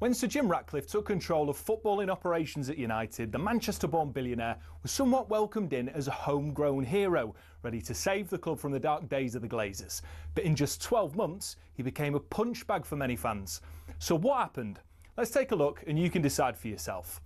When Sir Jim Ratcliffe took control of footballing operations at United, the Manchester-born billionaire was somewhat welcomed in as a homegrown hero, ready to save the club from the dark days of the Glazers. But in just 12 months, he became a punch bag for many fans. So what happened? Let's take a look and you can decide for yourself.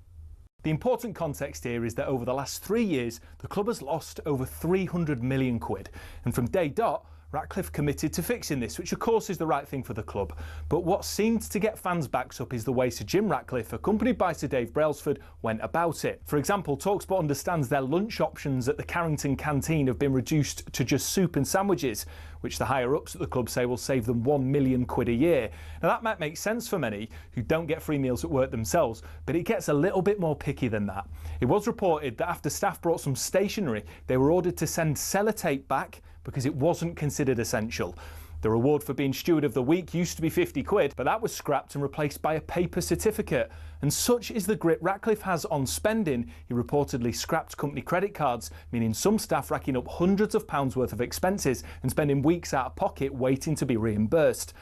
The important context here is that over the last 3 years, the club has lost over 300 million quid. And from day dot, Ratcliffe committed to fixing this, which of course is the right thing for the club. But what seemed to get fans' backs up is the way Sir Jim Ratcliffe, accompanied by Sir Dave Brailsford, went about it. For example, talkSPORT understands their lunch options at the Carrington canteen have been reduced to just soup and sandwiches, which the higher-ups at the club say will save them £1 million a year. Now that might make sense for many who don't get free meals at work themselves, but it gets a little bit more picky than that. It was reported that after staff brought some stationery, they were ordered to send sellotape back because it wasn't considered essential. The reward for being Steward of the Week used to be 50 quid, but that was scrapped and replaced by a paper certificate. And such is the grip Ratcliffe has on spending, he reportedly scrapped company credit cards, meaning some staff racking up hundreds of pounds worth of expenses and spending weeks out of pocket waiting to be reimbursed.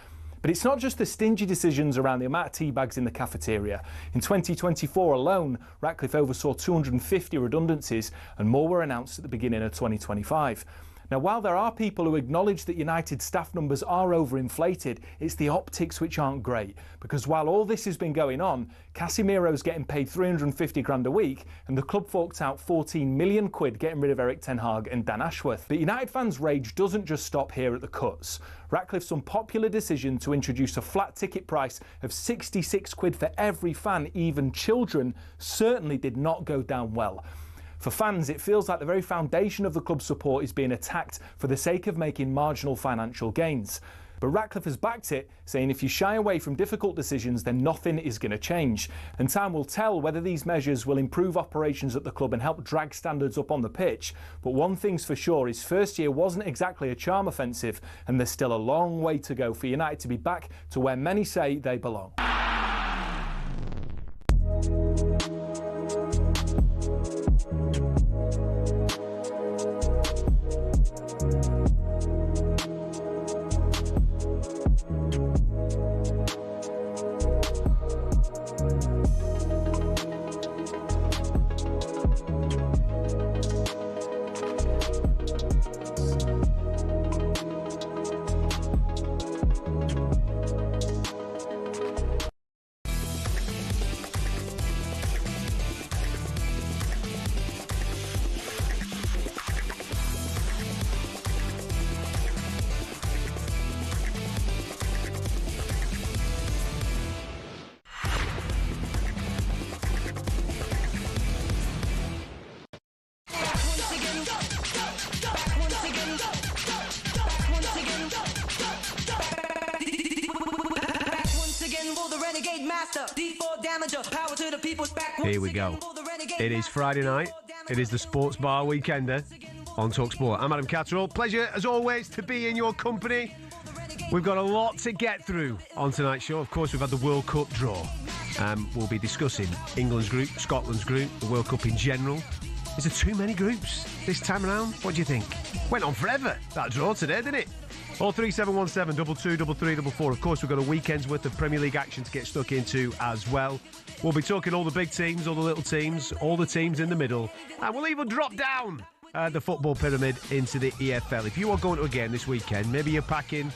But it's not just the stingy decisions around the amount of tea bags in the cafeteria. In 2024 alone, Ratcliffe oversaw 250 redundancies and more were announced at the beginning of 2025. Now, while there are people who acknowledge that United staff numbers are overinflated, it's the optics which aren't great. Because while all this has been going on, Casemiro's getting paid 350 grand a week, and the club forked out 14 million quid getting rid of Eric Ten Hag and Dan Ashworth. But United fans' rage doesn't just stop here at the cuts. Ratcliffe's unpopular decision to introduce a flat ticket price of 66 quid for every fan, even children, certainly did not go down well. For fans, it feels like the very foundation of the club's support is being attacked for the sake of making marginal financial gains. But Ratcliffe has backed it, saying if you shy away from difficult decisions, then nothing is going to change. And time will tell whether these measures will improve operations at the club and help drag standards up on the pitch. But one thing's for sure, his first year wasn't exactly a charm offensive, and there's still a long way to go for United to be back to where many say they belong. Here we go. It is Friday night. It is the Sports Bar Weekender on talkSPORT. I'm Adam Catterall. Pleasure, as always, to be in your company. We've got a lot to get through on tonight's show. Of course, we've had the World Cup draw. We'll be discussing England's group, Scotland's group, the World Cup in general. Is there too many groups this time around? What do you think? Went on forever, that draw today, didn't it? 03717 22 33 44. Of course, we've got a weekend's worth of Premier League action to get stuck into as well. We'll be talking all the big teams, all the little teams, all the teams in the middle. And we'll even drop down the football pyramid into the EFL. If you are going to a game this weekend, maybe you're packing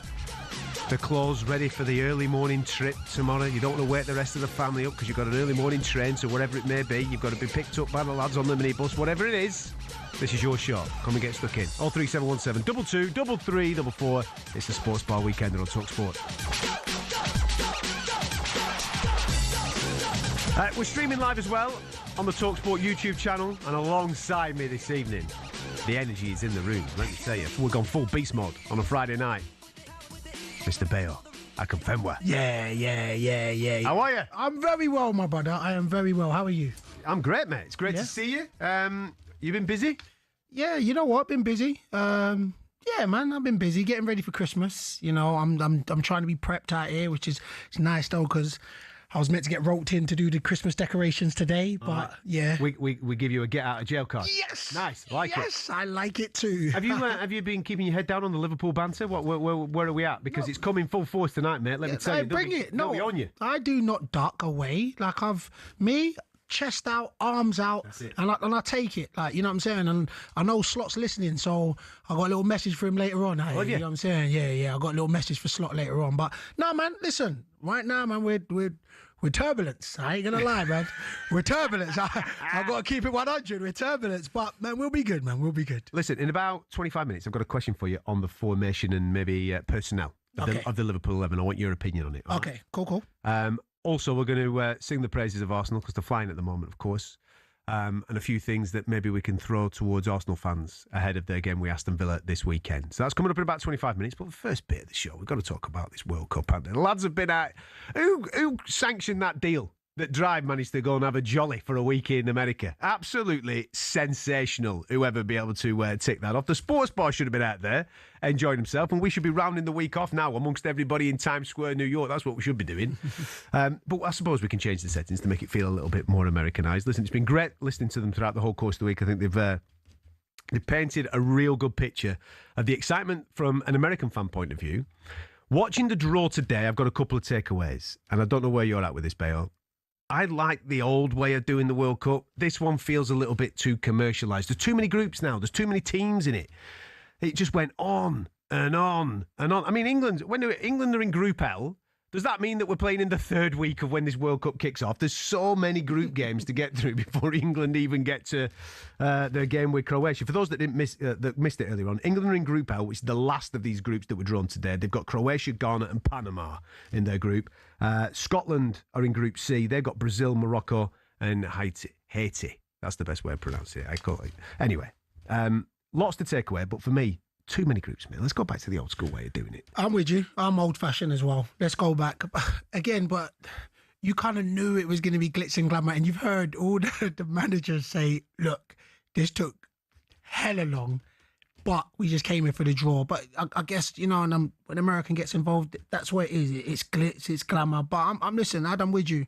the clothes ready for the early morning trip tomorrow. You don't want to wake the rest of the family up because you've got an early morning train, so whatever it may be, you've got to be picked up by the lads on the minibus, whatever it is. This is your shot. Come and get stuck in. 03717 22 33 44. It's the Sports Bar Weekender on talkSPORT. We're streaming live as well on the talkSPORT YouTube channel, and alongside me this evening, the energy is in the room. Let me tell you, we've gone full beast mode on a Friday night. Mr. Bayo Akinfenwa. Yeah. How are you? I'm very well, my brother. I am very well. How are you? I'm great, mate. It's great to see you. You been busy? Yeah, you know what? Been busy. Yeah, man, I've been busy getting ready for Christmas. You know, I'm trying to be prepped out here, which is it's nice though because I was meant to get roped in to do the Christmas decorations today, but yeah. We give you a get out of jail card. Yes. Nice. Like it. Yes, I like it too. Have you been keeping your head down on the Liverpool banter? Where are we at? Because it's coming full force tonight, mate. Let me tell you. Bring it. They'll be on you. I do not duck away. Like chest out, arms out, and I take it. Like, you know what I'm saying? And I know Slot's listening, so I got a little message for him later on. Hey, you know what I'm saying? Yeah. I got a little message for Slot later on. But no, man, listen. Right now, man, we're turbulence. I ain't gonna lie, man. We're turbulence. I got to keep it 100. We're turbulence, but man, we'll be good, man. We'll be good. Listen, in about 25 minutes, I've got a question for you on the formation and maybe personnel of the Liverpool 11. I want your opinion on it. Okay, right? Cool. Also, we're going to sing the praises of Arsenal because they're flying at the moment, of course. And a few things that maybe we can throw towards Arsenal fans ahead of their game with Aston Villa this weekend. So that's coming up in about 25 minutes. But the first bit of the show, we've got to talk about this World Cup. And the lads have been out. Who sanctioned that deal that Drive managed to go and have a jolly for a week in America? Absolutely sensational. Whoever be able to tick that off. The sports bar should have been out there enjoying himself, and we should be rounding the week off now amongst everybody in Times Square, New York. That's what we should be doing. But I suppose we can change the settings to make it feel a little bit more Americanized. Listen, it's been great listening to them throughout the whole course of the week. I think they've painted a real good picture of the excitement from an American fan point of view. Watching the draw today, I've got a couple of takeaways, and I don't know where you're at with this, Bayo. I like the old way of doing the World Cup. This one feels a little bit too commercialised. There's too many groups now. There's too many teams in it. It just went on and on and on. I mean, when England are in Group L, does that mean that we're playing in the third week of when this World Cup kicks off? There's so many group games to get through before England even get to their game with Croatia. For those that missed it earlier on, England are in Group L, which is the last of these groups that were drawn today. They've got Croatia, Ghana and Panama in their group. Scotland are in Group C. They've got Brazil, Morocco and Haiti. That's the best way of pronouncing it. I call it. Anyway, lots to take away, but for me, too many groups, man. Let's go back to the old school way of doing it. I'm with you. I'm old-fashioned as well. Let's go back. Again, but you kind of knew it was going to be glitz and glamour, and you've heard all the managers say, look, this took hella long, but we just came in for the draw. But I guess, you know, and when American gets involved, that's what it is. It's glitz, it's glamour. But I'm listening, I'm with you.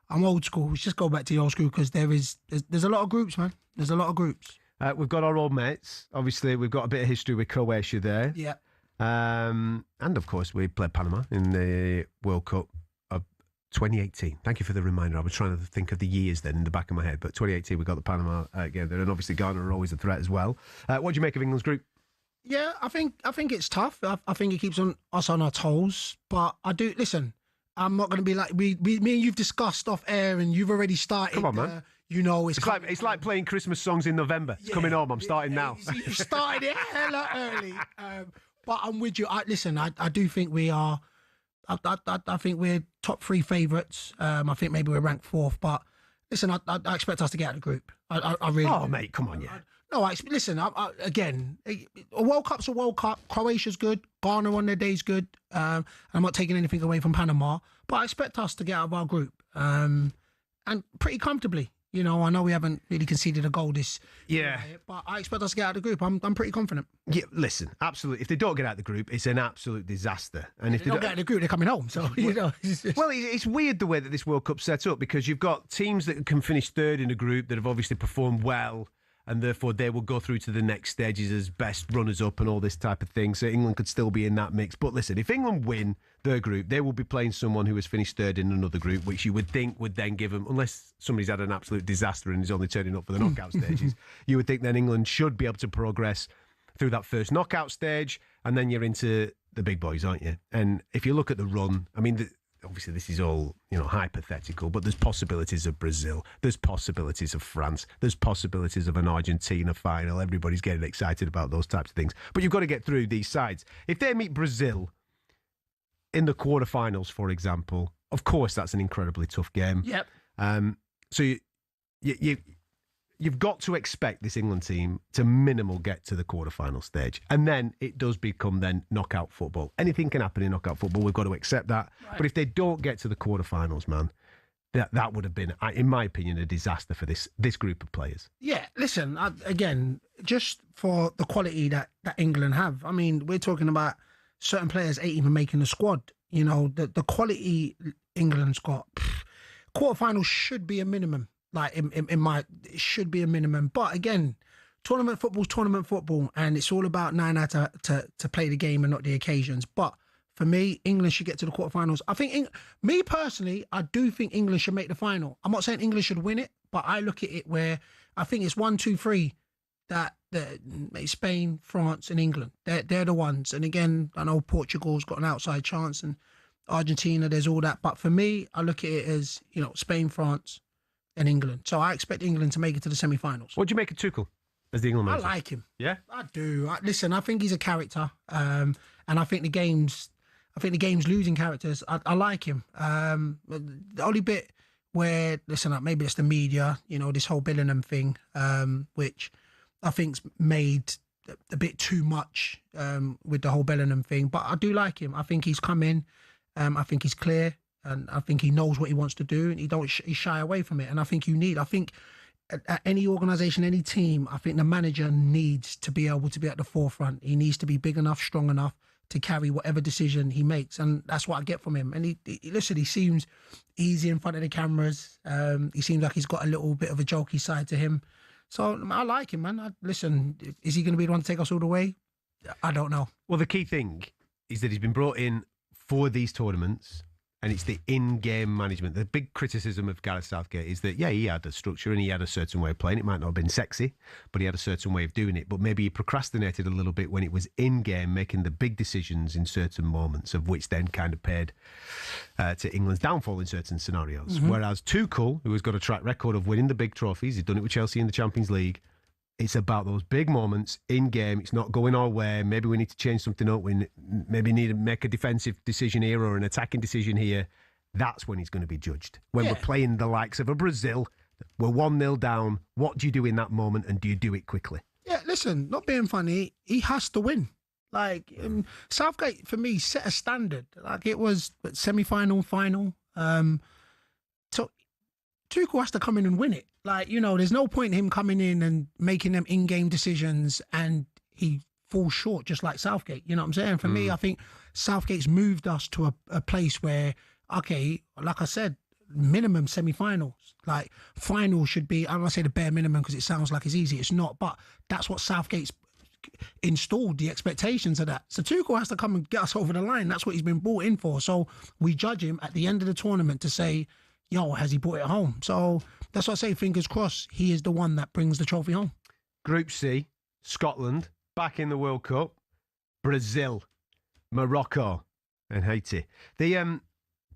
I'm old school. Let's just go back to the old school because there's a lot of groups, man. There's a lot of groups. We've got our old mates. Obviously, we've got a bit of history with Croatia there. Yeah. And, of course, we played Panama in the World Cup of 2018. Thank you for the reminder. I was trying to think of the years then in the back of my head. But 2018, we got the Panama game there. And obviously, Ghana are always a threat as well. What do you make of England's group? Yeah, I think it's tough. I think it keeps us on our toes. But I do, listen, I'm not going to be like, me and you've discussed off air and you've already started. Come on, man. You know, it's like playing Christmas songs in November. It's coming home. I'm starting now. You started it hella early. But I'm with you. I do think we are. I think we're top three favourites. I think maybe we're ranked fourth. But listen, I expect us to get out of the group. I really. Oh, mate, come on, yeah. Listen. Again, a World Cup's a World Cup. Croatia's good. Ghana on their day's good. I'm not taking anything away from Panama, but I expect us to get out of our group, and pretty comfortably. You know, I know we haven't really conceded a goal this year, but I expect us to get out of the group. I'm pretty confident. Yeah, listen, absolutely. If they don't get out of the group, it's an absolute disaster. And if they don't get out of the group, they're coming home. So, you know. Well, it's weird the way that this World Cup's set up because you've got teams that can finish third in a group that have obviously performed well and therefore they will go through to the next stages as best runners-up and all this type of thing. So England could still be in that mix. But listen, if England win their group, they will be playing someone who has finished third in another group, which you would think would then give them, unless somebody's had an absolute disaster and is only turning up for the knockout stages, you would think then England should be able to progress through that first knockout stage, and then you're into the big boys, aren't you? And if you look at the run, I mean, obviously this is all, you know, hypothetical, but there's possibilities of Brazil, there's possibilities of France, there's possibilities of an Argentina final. Everybody's getting excited about those types of things. But you've got to get through these sides. If they meet Brazil in the quarterfinals, for example, of course that's an incredibly tough game. Yep. So you've got to expect this England team to minimal get to the quarterfinal stage. And then it does become then knockout football. Anything can happen in knockout football. We've got to accept that. Right. But if they don't get to the quarterfinals, man, that would have been, in my opinion, a disaster for this group of players. Yeah, listen, again, just for the quality that England have. I mean, we're talking about certain players ain't even making the squad. You know, the quality England's got. quarterfinals should be a minimum. Like in my, it should be a minimum. But again, tournament football's tournament football, and it's all about knowing how to play the game and not the occasions. But for me, England should get to the quarterfinals. I think, me personally, I do think England should make the final. I'm not saying England should win it, but I look at it where I think it's 1, 2, 3 that Spain, France, and England. They're the ones. And again, I know Portugal's got an outside chance, and Argentina, there's all that. But for me, I look at it as, Spain, France, and England. So I expect England to make it to the semi-finals. What do you make of Tuchel as the England manager? I like him. Yeah? I do. Listen, I think he's a character. And I think the game's losing characters. I like him. The only bit where, listen, maybe it's the media, this whole Bellingham thing, which I think's made a bit too much with the whole Bellingham thing. But I do like him. I think he's come in. I think he's clear. And I think he knows what he wants to do, and he shy away from it. And I think I think at any organisation, any team, I think the manager needs to be able to be at the forefront. He needs to be big enough, strong enough to carry whatever decision he makes. And that's what I get from him. And he seems easy in front of the cameras. He seems like he's got a little bit of a jokey side to him. So I like him, man. Listen, is he going to be the one to take us all the way? I don't know. Well, the key thing is that he's been brought in for these tournaments, and it's the in-game management. The big criticism of Gareth Southgate is that, he had a structure and he had a certain way of playing. It might not have been sexy, but he had a certain way of doing it. But maybe he procrastinated a little bit when it was in-game, making the big decisions in certain moments, of which then kind of paid to England's downfall in certain scenarios. Mm-hmm. Whereas Tuchel, who has got a track record of winning the big trophies, he's done it with Chelsea in the Champions League, it's about those big moments in game. It's not going our way. Maybe we need to change something up. We maybe need to make a defensive decision here or an attacking decision here. That's when he's going to be judged. When we're playing the likes of a Brazil, we're 1-0 down. What do you do in that moment, and do you do it quickly? Yeah, listen, not being funny, he has to win. Like, Southgate, for me, set a standard. Like, it was semi-final, final. So Tuchel has to come in and win it. Like, there's no point in him coming in and making them in-game decisions and he falls short just like Southgate. You know what I'm saying? For me, I think Southgate's moved us to a place where, okay, like I said, minimum semi-finals. Like, finals should be, I don't want to say the bare minimum because it sounds like it's easy. It's not, but that's what Southgate's installed, the expectations of that. So Tuchel has to come and get us over the line. That's what he's been brought in for. So we judge him at the end of the tournament to say, has he brought it home? So that's what I say, fingers crossed, he is the one that brings the trophy home. Group C, Scotland, back in the World Cup, Brazil, Morocco and Haiti.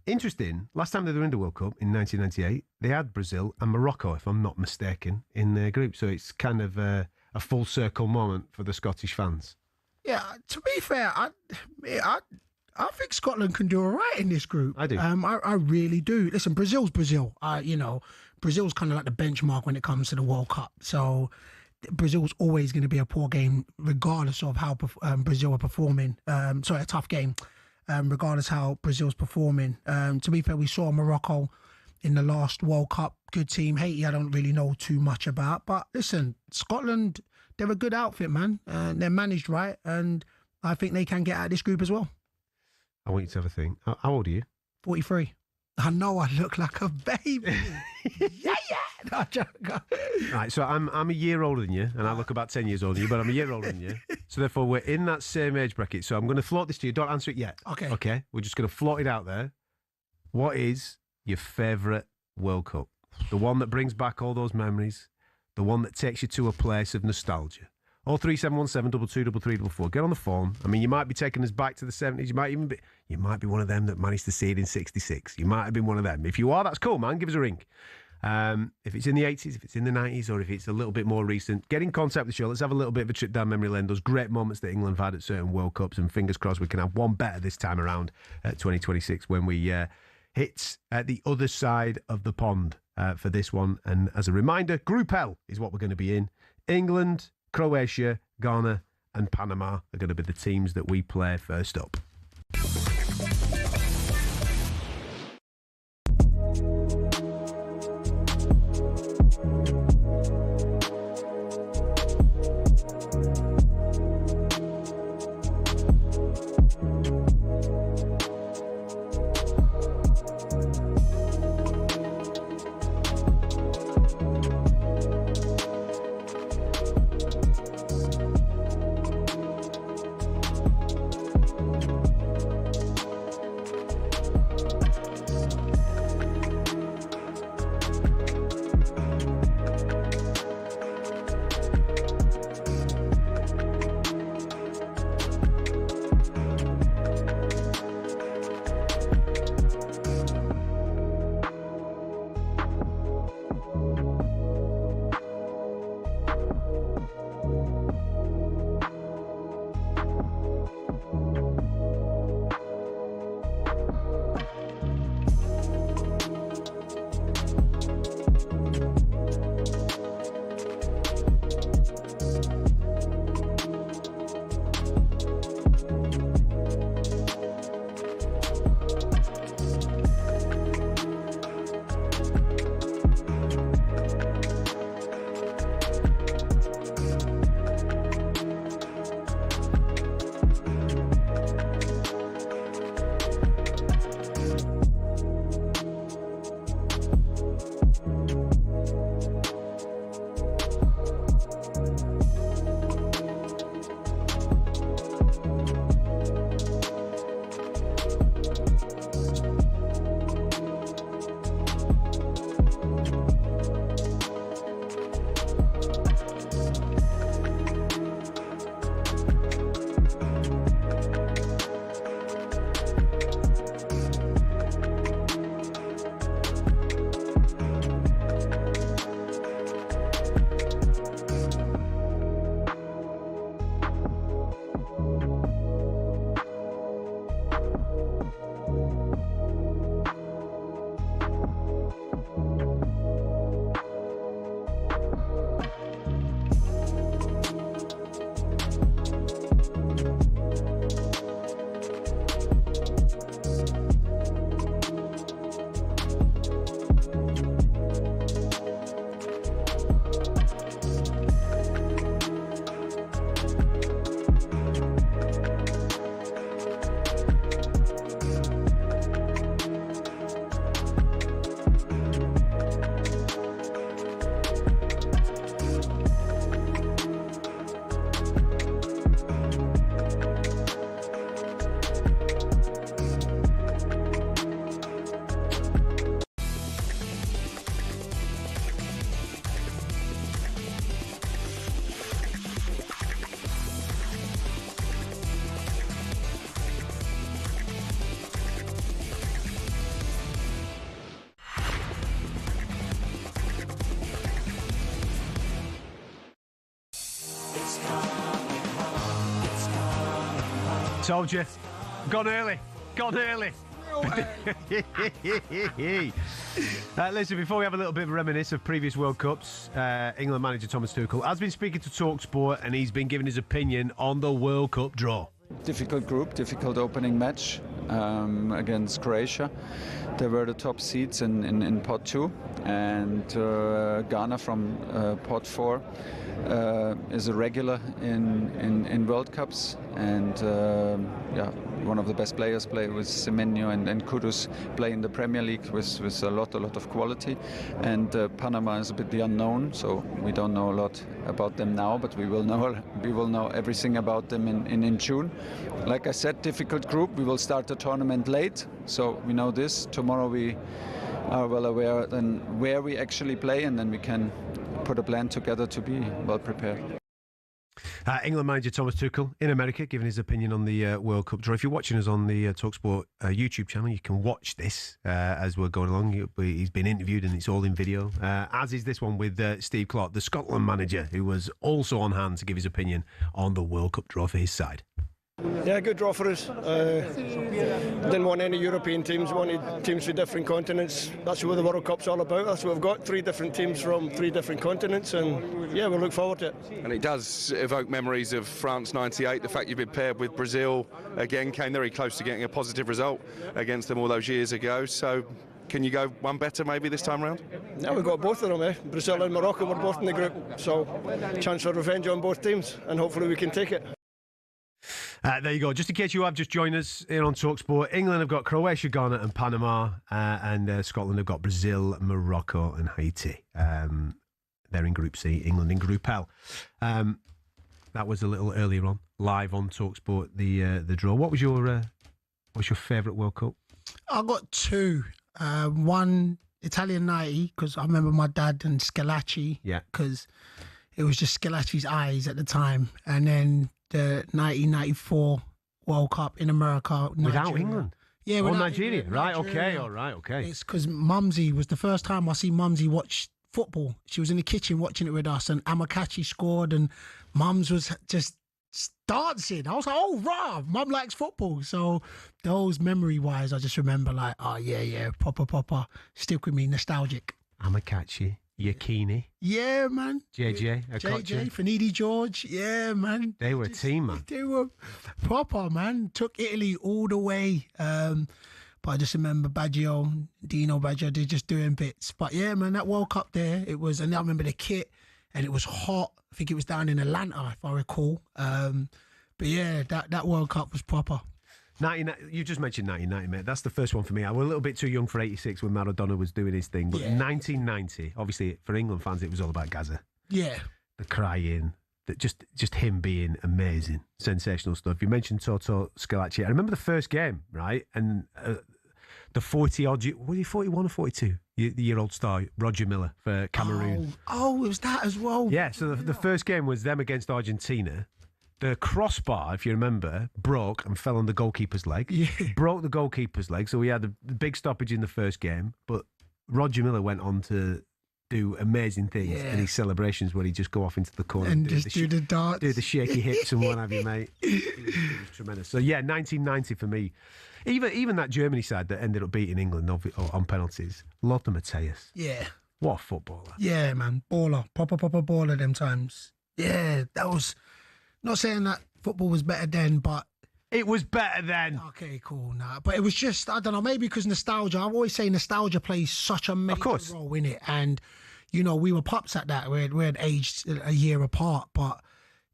Interesting, last time they were in the World Cup in 1998, they had Brazil and Morocco, if I'm not mistaken, in their group. So it's kind of a full circle moment for the Scottish fans. Yeah, to be fair, I think Scotland can do all right in this group. I do. I really do. Listen, Brazil's Brazil. Brazil's kind of like the benchmark when it comes to the World Cup. So Brazil's always going to be a poor game, regardless of how Brazil are performing. A tough game, regardless how Brazil's performing. To be fair, we saw Morocco in the last World Cup. Good team. Haiti, I don't really know too much about. But listen, Scotland, they're a good outfit, man. They're managed right. And I think they can get out of this group as well. I want you to have a think. How old are you? 43. I know I look like a baby. yeah. No, right, so I'm a year older than you, and I look about 10 years older than you, but I'm a year older than you. So therefore, we're in that same age bracket. So I'm going to float this to you. Don't answer it yet. Okay. We're just going to float it out there. What is your favourite World Cup? The one that brings back all those memories. The one that takes you to a place of nostalgia. 03717 223344. Get on the phone. I mean, you might be taking us back to the 70s. You might be one of them that managed to see it in 66. You might have been one of them. If you are, that's cool, man. Give us a ring. If it's in the 80s, if it's in the 90s, or if it's a little bit more recent, get in contact with the show. Let's have a little bit of a trip down memory lane. Those great moments that England have had at certain World Cups, and fingers crossed we can have one better this time around at 2026 when we hit at the other side of the pond for this one. And as a reminder, Group L is what we're going to be in. England, Croatia, Ghana and Panama are going to be the teams that we play first up. Told you. Gone early. Listen, before we have a little bit of a reminisce of previous World Cups, England manager Thomas Tuchel has been speaking to talkSPORT and he's been giving his opinion on the World Cup draw. Difficult group, difficult opening match against Croatia. They were the top seeds in pot 2, and Ghana from pot 4 is a regular in World Cups, and one of the best players play with Mainoo and Kudus play in the Premier League with a lot of quality, and Panama is a bit the unknown, so we don't know a lot about them now, but we will know everything about them in June. Like I said, difficult group. We will start the tournament late, so we know this. Tomorrow we are well aware then where we actually play, and then we can put a plan together to be well prepared. England manager Thomas Tuchel in America giving his opinion on the World Cup draw. If you're watching us on the talkSPORT YouTube channel, you can watch this as we're going along. He's been interviewed and it's all in video, as is this one with Steve Clarke, the Scotland manager, who was also on hand to give his opinion on the World Cup draw for his side. Yeah, good draw for us. Didn't want any European teams, wanted teams from different continents. That's what the World Cup's all about. That's what we've got, 3 different teams from 3 different continents, and yeah, we'll look forward to it. And it does evoke memories of France '98. The fact you've been paired with Brazil again, came very close to getting a positive result against them all those years ago. So can you go one better maybe this time round? Yeah, we've got both of them, Brazil and Morocco were both in the group, so chance for revenge on both teams, and hopefully we can take it. There you go. Just in case you have just joined us here on talkSPORT, England have got Croatia, Ghana and Panama, and Scotland have got Brazil, Morocco and Haiti. They're in Group C, England in Group L. That was a little earlier on, live on talkSPORT, the draw. What's your favourite World Cup? I got 2. One, Italian 90, because I remember my dad and Schillaci. Yeah. Because it was just Schillaci's eyes at the time. And then the 1994 World Cup in America. Without England? Yeah, without without Nigeria. England, right, Nigeria. okay, all right, okay. It's because Mumsy was the first time I see Mumsy watch football. She was in the kitchen watching it with us, and Amakachi scored, and Mums was just dancing. I was like, oh, rah, Mum likes football. So those memory-wise, I just remember like, oh, yeah, proper, stick with me, nostalgic. Amakachi, Yakini. Yeah, man. JJ, JJ, Finidi George. Yeah, man. They were a team, man. They were proper, man. Took Italy all the way. But I just remember Baggio, Dino Baggio, they're just doing bits. But yeah, man, that World Cup there, it was, and I remember the kit, and it was hot. I think it was down in Atlanta, if I recall. But yeah, that World Cup was proper. You just mentioned 1990, mate. That's the first one for me. I was a little bit too young for 86 when Maradona was doing his thing. But 1990, obviously, for England fans, it was all about Gaza. Yeah. The crying, just him being amazing, sensational stuff. You mentioned Toto Schillaci. I remember the first game, right? And the 40-odd, were you 41 or 42? The year-old star, Roger Miller for Cameroon. Oh, it was that as well. Yeah, so the first game was them against Argentina. The crossbar, if you remember, broke and fell on the goalkeeper's leg. Yeah. Broke the goalkeeper's leg, so we had the big stoppage in the first game. But Roger Miller went on to do amazing things in his celebrations where he just go off into the corner and just do the darts. Do the shaky hips and what have you, mate. It was tremendous. So, yeah, 1990 for me. Even that Germany side that ended up beating England on penalties. Lothar Matthäus. Yeah. What a footballer. Yeah, man. Baller. Proper baller them times. Yeah, that was... Not saying that football was better then, but... It was better then. Okay, cool. Nah, but it was just, I don't know, maybe because nostalgia. I always say nostalgia plays such a major role in it. And, you know, we were pups at that. We had aged a year apart. But,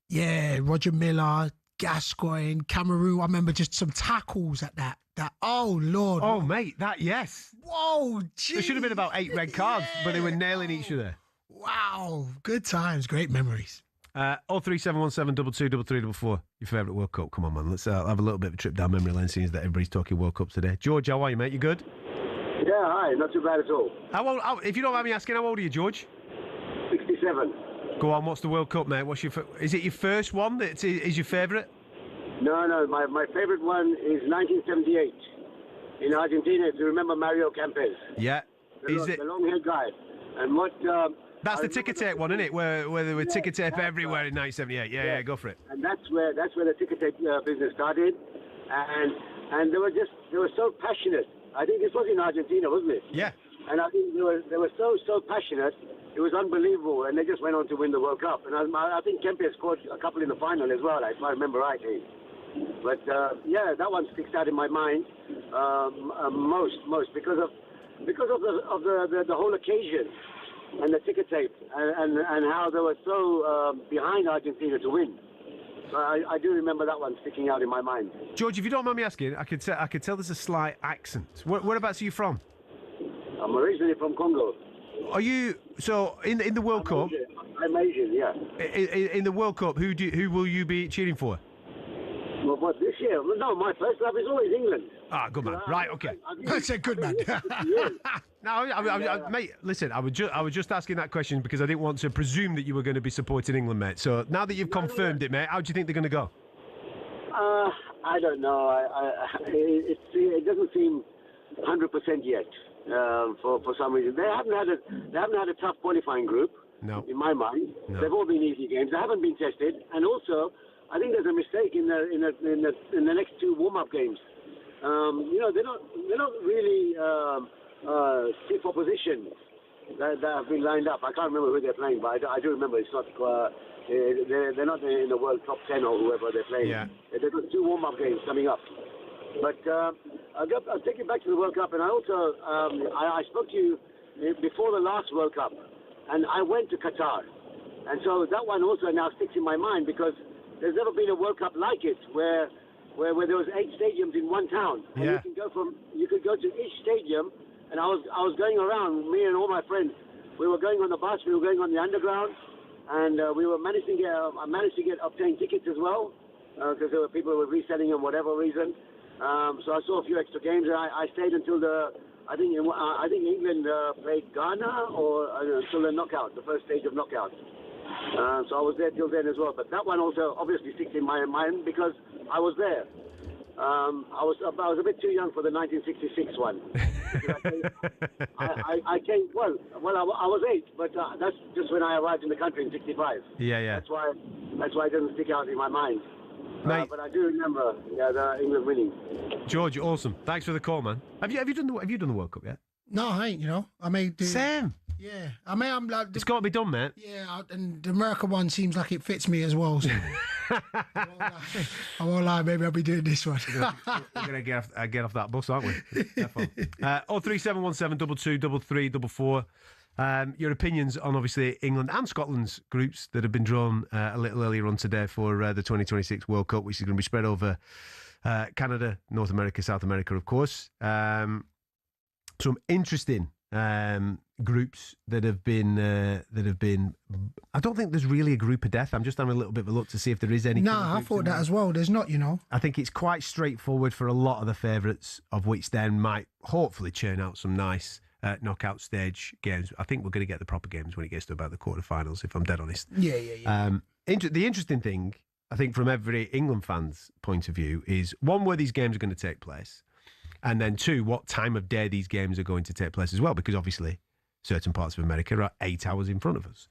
yeah, Roger Miller, Gascoigne, Cameroon. I remember just some tackles at that. Oh, Lord. Oh, mate, yes. Whoa, geez. There should have been about 8 red cards, but they were nailing each other. Wow. Good times. Great memories. 03717 223344. Your favourite World Cup. Come on, man. Let's have a little bit of a trip down memory lane, seeing that everybody's talking World Cups today. George, how are you, mate? You good? Yeah, hi. Not too bad at all. How old? If you don't mind me asking, how old are you, George? 67. Go on. What's the World Cup, mate? Is it your first one that is your favourite? No. My favourite one is 1978 in Argentina. If you remember Mario Kempes. Yeah. The long-haired guy. And what... That's the ticker tape one, isn't it? Where there were ticker tape everywhere in 1978. Yeah, go for it. And that's where the ticker tape business started, and they were so passionate. I think this was in Argentina, wasn't it? Yeah. And I think they were so passionate. It was unbelievable, and they just went on to win the World Cup. And I think Kempes scored a couple in the final as well, if I remember rightly. But yeah, that one sticks out in my mind most because of the whole occasion. And the ticker tape, and how they were so behind Argentina to win. So I do remember that one sticking out in my mind. George, if you don't mind me asking, I could tell there's a slight accent. Whereabouts are you from? I'm originally from Congo. Are you so in the World Cup? I'm Asian, yeah. In the World Cup, who will you be cheering for? Well, what, this year? No, my first love is always England. Ah, good man. Right, okay. That's a good man. No, mate, listen, I was just asking that question because I didn't want to presume that you were going to be supporting England, mate. So now that you've confirmed it, mate, how do you think they're going to go? I don't know. It doesn't seem 100% yet. For some reason, they haven't had a tough qualifying group. No. In my mind, no. They've all been easy games. They haven't been tested, and also I think there's a mistake in the next 2 warm-up games. You know, they're not really stiff opposition that have been lined up. I can't remember who they're playing, but I do remember it's not. They're not in the world top 10 or whoever they're playing. Yeah. They've got 2 warm-up games coming up. But I'll take you back to the World Cup, and I also I spoke to you before the last World Cup, and I went to Qatar, and so that one also now sticks in my mind because there's never been a World Cup like it where there was 8 stadiums in one town, and yeah. you could go to each stadium, and I was going around, me and all my friends, we were going on the bus, we were going on the underground, and we were managed to get obtain tickets as well because there were people who were reselling them for whatever reason. So I saw a few extra games, and I stayed until I think England played Ghana or until the knockout, the first stage of knockout. So I was there till then as well. But that one also obviously sticks in my mind because I was there. I was a bit too young for the 1966 one. I came, well, I was 8, but that's just when I arrived in the country in 65. Yeah. That's why it doesn't stick out in my mind. Mate. But I do remember the England winning. George, awesome. Thanks for the call, man. Have you done the World Cup yet? No, I ain't. I may do. Same. Yeah, I'm like. It's got to be done, mate. Yeah, and the America one seems like it fits me as well. So. I won't lie, maybe I'll be doing this one. We're going to get off that bus, aren't we? 03717 22 33 your opinions on, obviously, England and Scotland's groups that have been drawn a little earlier on today for the 2026 World Cup, which is going to be spread over Canada, North America, South America, of course. Some interesting groups that have been. I don't think there's really a group of death. I'm just having a little bit of a look to see if there is any. No, I thought that as well. There's not, I think it's quite straightforward for a lot of the favourites, of which then might hopefully churn out some nice knockout stage games. I think we're going to get the proper games when it gets to about the quarterfinals, if I'm dead honest. Yeah. The interesting thing, I think, from every England fan's point of view, is one, where these games are going to take place. And then 2, what time of day these games are going to take place as well, because obviously certain parts of America are 8 hours in front of us.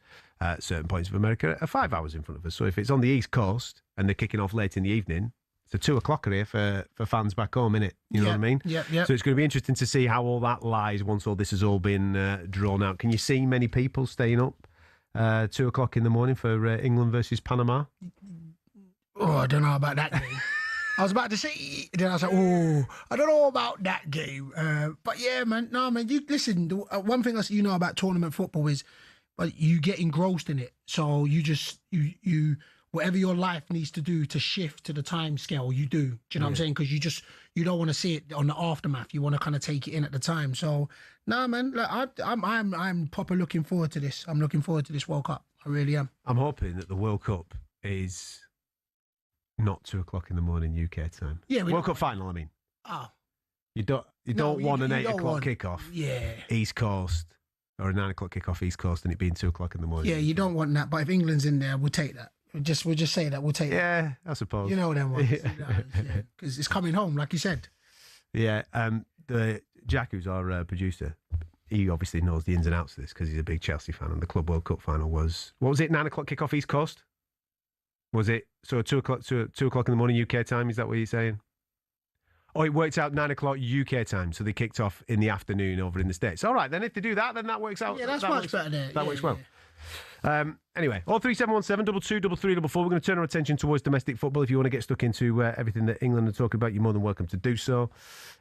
Certain points of America are 5 hours in front of us. So if it's on the East Coast and they're kicking off late in the evening, it's a 2 o'clocker here for fans back home, innit? You know what I mean? Yeah. So it's going to be interesting to see how all that lies once all this has all been drawn out. Can you see many people staying up 2 o'clock in the morning for England versus Panama? Oh, I don't know about that game. I was about to say, then I was like, oh, I don't know about that game. But yeah, man, you listen, one thing you know about tournament football is you get engrossed in it. So you just, you whatever your life needs to do to shift to the time scale, you do. Do you know what I'm saying? Because you don't want to see it on the aftermath. You want to kind of take it in at the time. So, man, look, I'm proper looking forward to this. I'm looking forward to this World Cup. I really am. I'm hoping that the World Cup is not 2 o'clock in the morning UK time. Yeah, World Cup final, I mean. Oh. You don't want an 8 o'clock kickoff. Yeah. East Coast, or a 9 o'clock kickoff East Coast, and it being 2 o'clock in the morning. Yeah, you don't want that. But if England's in there, we'll take that. We'll just say that. We'll take that. Yeah, I suppose. You know them ones. Because it's coming home, like you said. Yeah, the Jack, who's our producer, he obviously knows the ins and outs of this because he's a big Chelsea fan, and the Club World Cup final was, what was it, 9 o'clock kickoff East Coast? Was it? So 2 o'clock in the morning UK time, is that what you're saying? Oh, it worked out 9 o'clock UK time, so they kicked off in the afternoon over in the States. All right, then if they do that, then that works out. Yeah, that's much better there. That works well. Anyway, 03717 223344. We're going to turn our attention towards domestic football. If you want to get stuck into everything that England are talking about, you're more than welcome to do so.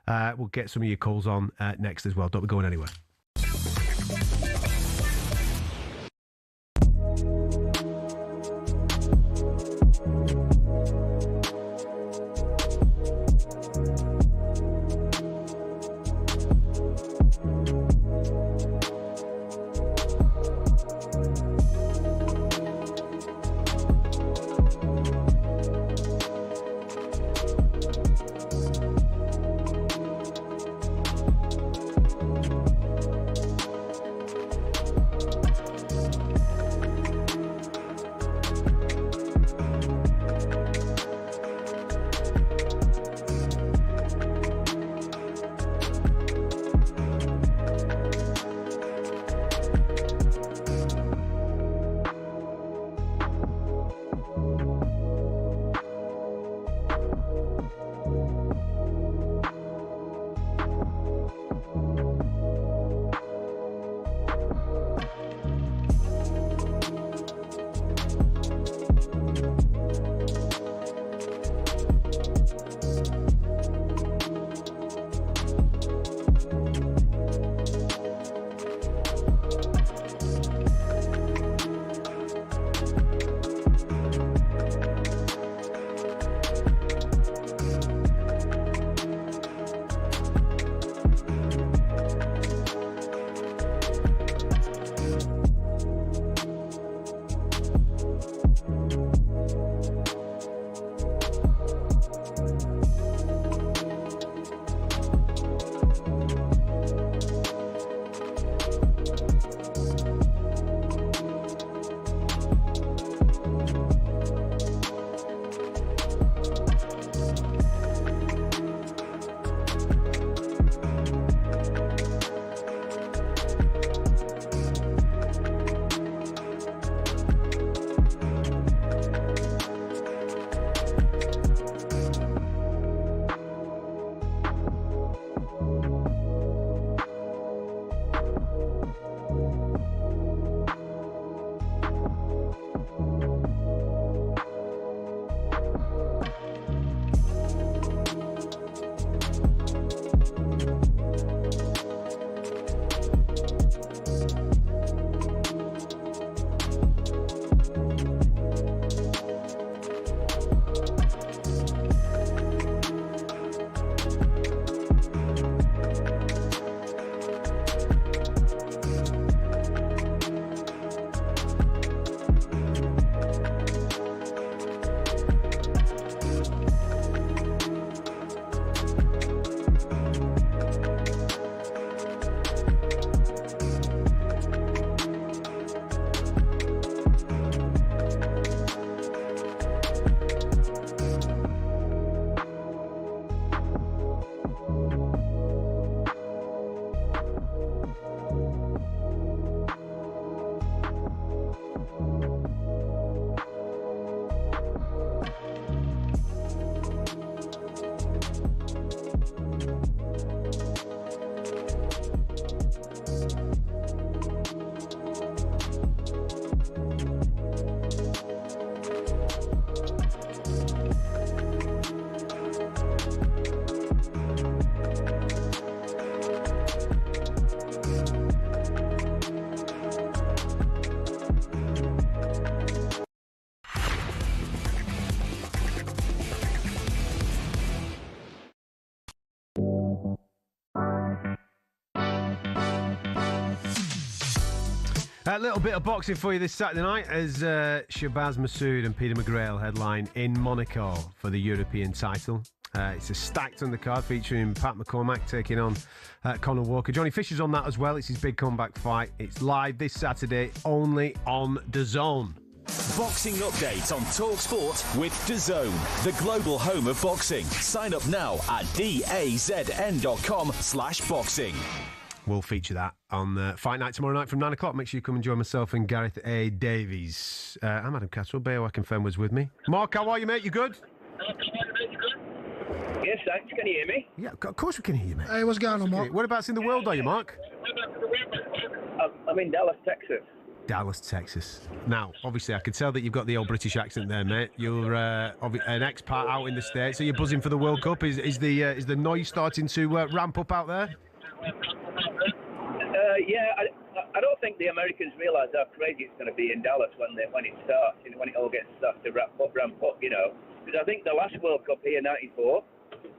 We'll get some of your calls on next as well. Don't be going anywhere. A little bit of boxing for you this Saturday night as Shabazz Masood and Peter McGrail headline in Monaco for the European title. It's a stacked undercard featuring Pat McCormack taking on Conor Walker. Johnny Fisher's on that as well. It's his big comeback fight. It's live this Saturday only on DAZN. Boxing update on talkSPORT with DAZN, the global home of boxing. Sign up now at dazn.com/boxing. We'll feature that on Fight Night tomorrow night from 9 o'clock. Make sure you come and join myself and Gareth A. Davies. I'm Adam Catterall Bayo Akinfenwa was with me. Mark, how are you, mate? You good? Yes, thanks. Can you hear me? Yeah, of course we can hear you, mate. Hey, what's going on, Mark? Whereabouts in the world are you, Mark? I'm in Dallas, Texas. Dallas, Texas. Now, obviously, I can tell that you've got the old British accent there, mate. You're an expat out in the States. So you're buzzing for the World Cup. Is the noise starting to ramp up out there? Yeah, I don't think the Americans realise how crazy it's going to be in Dallas when it starts, when it all gets started to ramp up, you know. Because I think the last World Cup here, '94,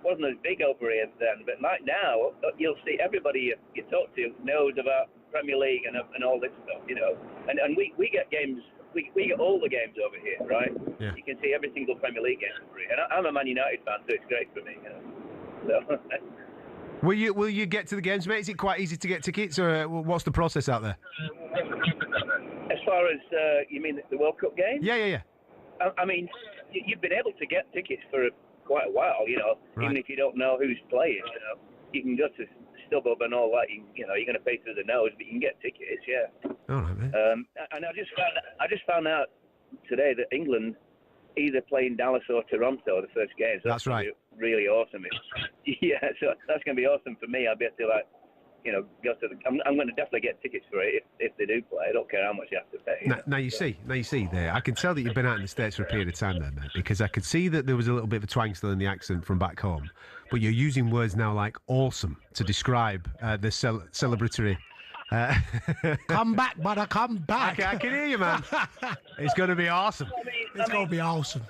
wasn't as big over here then. But right now, you'll see everybody you talk to knows about Premier League and all this stuff, you know. And we get games, we get all the games over here, right? Yeah. You can see every single Premier League game over here. And I'm a Man United fan, so it's great for me, you know. So. Will you get to the games, mate? Is it quite easy to get tickets, or what's the process out there? As far as you mean the World Cup game? Yeah. I mean, you've been able to get tickets for quite a while, you know. Right. Even if you don't know who's playing, you know, you can go to StubHub and all that. You know, you're going to pay through the nose, but you can get tickets, yeah. All right, mate. And I just found out today that England either play in Dallas or Toronto the first game. So that's right. Really awesome. Yeah, so that's going to be awesome for me. I'll be able to, like, you know, go to the. I'm going to definitely get tickets for it if they do play. I don't care how much you have to pay. Now you see there. I can tell that you've been out in the States for a period of time there, mate, because I could see that there was a little bit of a twang still in the accent from back home, but you're using words now like awesome to describe the celebratory. Come back, brother, come back. I can hear you, man. It's going to be awesome. It's going to be awesome.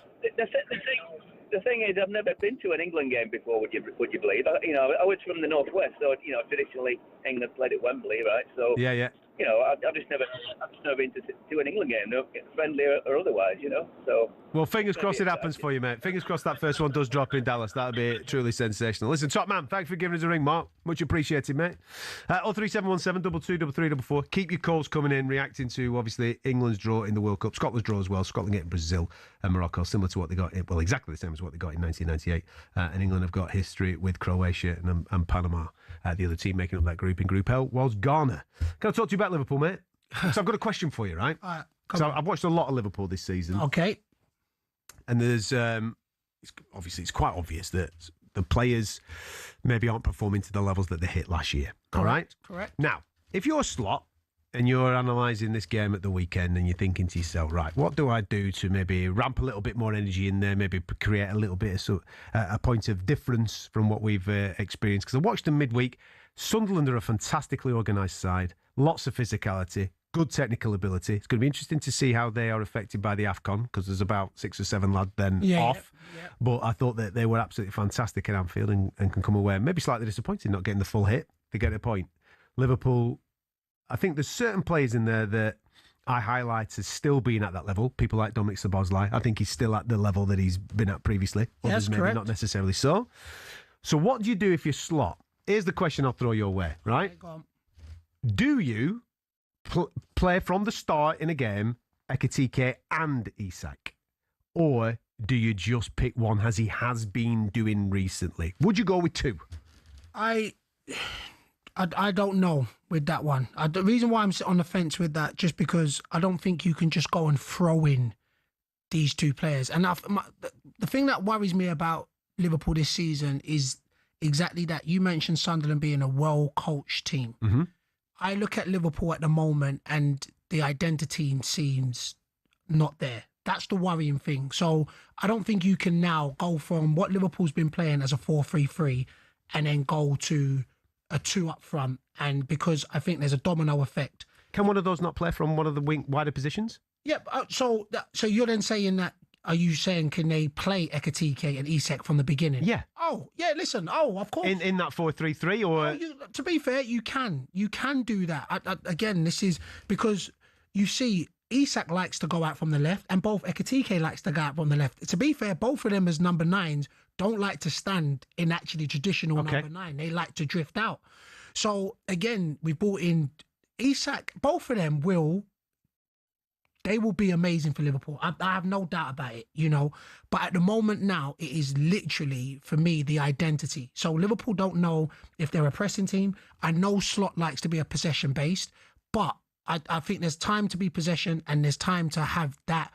The thing is, I've never been to an England game before. Would you believe? I was from the northwest, so traditionally England played at Wembley, right? So yeah. I've just never been to an England game, no, friendly or otherwise, you know. So well, fingers crossed it happens for you, mate. Fingers crossed that first one does drop in Dallas. That'll be truly sensational. Listen, top man, thanks for giving us a ring, Mark. Much appreciated, mate. 03717 223344. Keep your calls coming in, reacting to obviously England's draw in the World Cup, Scotland's draw as well. Scotland getting Brazil and Morocco, similar to what they got. Well, exactly the same as what they got in 1998. And England have got history with Croatia and Panama. The other team making up that group in Group L was Ghana. Can I talk to you about Liverpool, mate? So I've got a question for you, right? So I've watched a lot of Liverpool this season. Okay. And there's it's quite obvious that the players maybe aren't performing to the levels that they hit last year. All right? Correct. Now, if you're Slot and you're analysing this game at the weekend and you're thinking to yourself, right, what do I do to maybe ramp a little bit more energy in there, maybe create a little bit of a point of difference from what we've experienced? Because I watched them midweek. Sunderland are a fantastically organised side, lots of physicality, good technical ability. It's going to be interesting to see how they are affected by the AFCON, because there's about 6 or 7 lads off. Yeah. But I thought that they were absolutely fantastic at Anfield and can come away maybe slightly disappointed not getting the full hit. They get a point. Liverpool, I think there's certain players in there that I highlight as still being at that level. People like Dominic Szoboszlai. I think he's still at the level that he's been at previously. Others maybe correct. Not necessarily so. So what do you do if you're Slot? Here's the question I'll throw your way, right? Okay, go on. Do you play from the start in a game Ekitike and Isak? Or do you just pick one as he has been doing recently? Would you go with 2? I don't know with that one. The reason why I'm on the fence with that, just because I don't think you can just go and throw in these 2 players. And the thing that worries me about Liverpool this season is exactly that. You mentioned Sunderland being a well-coached team. Mm-hmm. I look at Liverpool at the moment and the identity seems not there. That's the worrying thing. So I don't think you can now go from what Liverpool's been playing as a 4-3-3 and then go to a 2 up front. And because I think there's a domino effect. Can one of those not play from one of the wider positions? Yeah. So you're then saying that, are you saying can they play Ekitike and Isak from the beginning? Yeah. Oh, yeah, listen. Oh, of course. In that 4-3-3 or... To be fair, you can. You can do that. Again, this is because you see Isak likes to go out from the left, and both Ekitike likes to go out from the left. To be fair, both of them as number 9s don't like to stand in actually traditional number 9. They like to drift out. So again, we brought in Isak. Both of them will be amazing for Liverpool. I have no doubt about it, you know. But at the moment now, it is literally, for me, the identity. So Liverpool don't know if they're a pressing team. I know Slot likes to be a possession-based, but I think there's time to be possession and there's time to have that,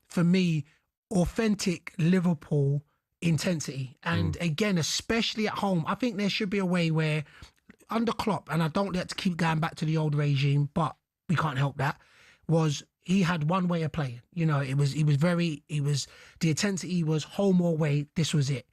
for me, authentic Liverpool intensity. And again, especially at home, I think there should be a way where under Klopp, and I don't like to keep going back to the old regime, but we can't help that, was he had one way of playing. You know, the intensity was home or away. This was it.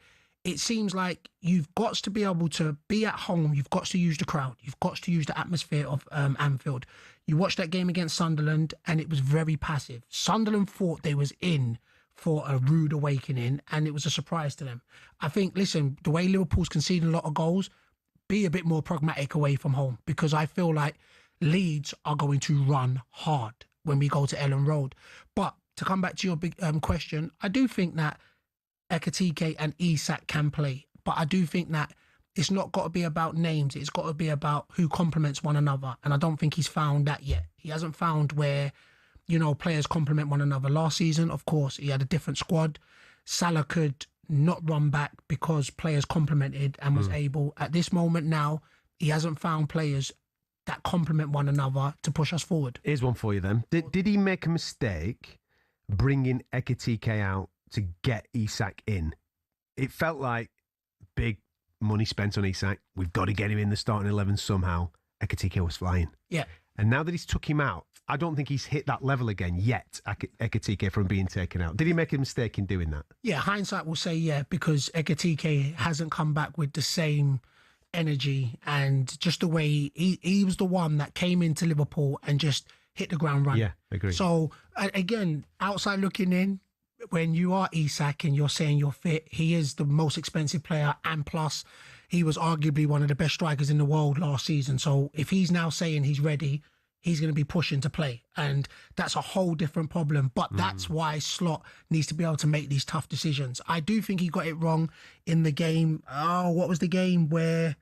It seems like you've got to be able to be at home. You've got to use the crowd. You've got to use the atmosphere of Anfield. You watched that game against Sunderland and it was very passive. Sunderland thought they was in for a rude awakening and it was a surprise to them. I think, listen, the way Liverpool's conceding a lot of goals, be a bit more pragmatic away from home, because I feel like Leeds are going to run hard when we go to Ellen Road. But to come back to your big question, I do think that Ekitike and Isak can play, but I do think that it's not got to be about names. It's got to be about who complements one another. And I don't think he's found that yet. He hasn't found where, you know, players complement one another. Last season, of course, he had a different squad. Salah could not run back because players complemented and was able. At this moment now, he hasn't found players that complement one another to push us forward. Here's one for you then. Did he make a mistake bringing Ekitike out to get Isak in? It felt like big money spent on Isak. We've got to get him in the starting 11 somehow. Ekitike was flying. Yeah. And now that he's took him out, I don't think he's hit that level again yet, Ekitike, from being taken out. Did he make a mistake in doing that? Yeah, hindsight will say yeah, because Ekitike hasn't come back with the same energy and just the way he was the one that came into Liverpool and just hit the ground running. Yeah, agree. So, again, outside looking in, when you are Isak and you're saying you're fit, he is the most expensive player, and plus he was arguably one of the best strikers in the world last season. So if he's now saying he's ready, he's going to be pushing to play, and that's a whole different problem. But that's why Slot needs to be able to make these tough decisions. I do think he got it wrong in the game. Oh, what was the game where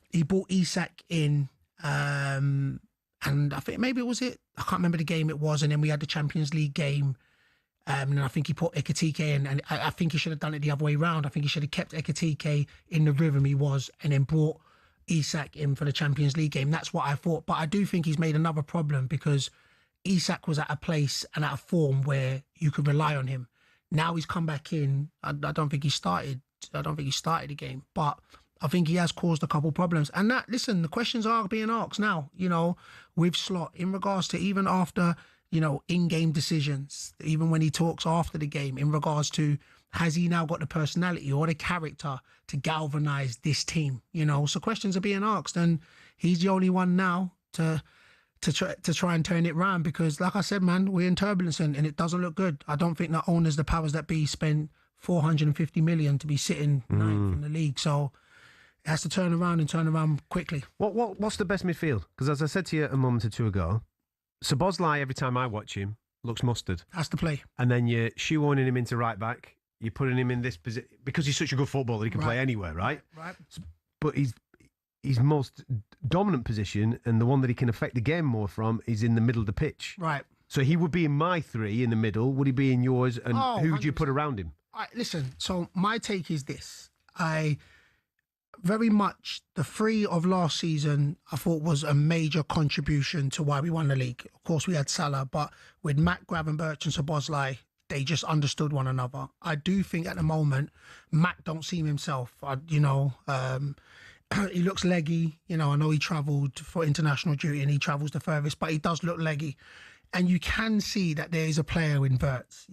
he brought Isak in? And I think maybe it was it. I can't remember the game it was. And then we had the Champions League game. And I think he put Ekitike in, and I think he should have done it the other way around. I think he should have kept Ekitike in the rhythm he was and then brought Isak in for the Champions League game. That's what I thought. But I do think he's made another problem because Isak was at a place and at a form where you could rely on him. Now he's come back in. I don't think he started. I don't think he started the game, but I think he has caused a couple problems. And that, listen, the questions are being asked now, you know, with Slot in regards to even after, you know, in-game decisions, even when he talks after the game in regards to, has he now got the personality or the character to galvanise this team? You know, so questions are being asked, and he's the only one now to try and turn it round, because, like I said, man, we're in turbulence and it doesn't look good. I don't think the owners, the powers that be, spent 450 million to be sitting ninth in the league. So it has to turn around quickly. What's the best midfield? Because as I said to you a moment or two ago, Szoboszlai, every time I watch him, looks mustard. Has to play. And then you're shoehorning him into right back. You're putting him in this position because he's such a good footballer. He can play anywhere, right? Right. But his most dominant position, and the one that he can affect the game more from, is in the middle of the pitch. Right. So he would be in my three in the middle. Would he be in yours? And who would you 100%. put around him? Listen, so my take is this. I very much, the three of last season, I thought was a major contribution to why we won the league. Of course, we had Salah, but with Matt, Gravenberch and Szoboszlai, they just understood one another. I do think at the moment, Matt don't seem himself. He looks leggy. You know, I know he travelled for international duty and he travels the furthest, but he does look leggy. And you can see that there is a player in Wirtz.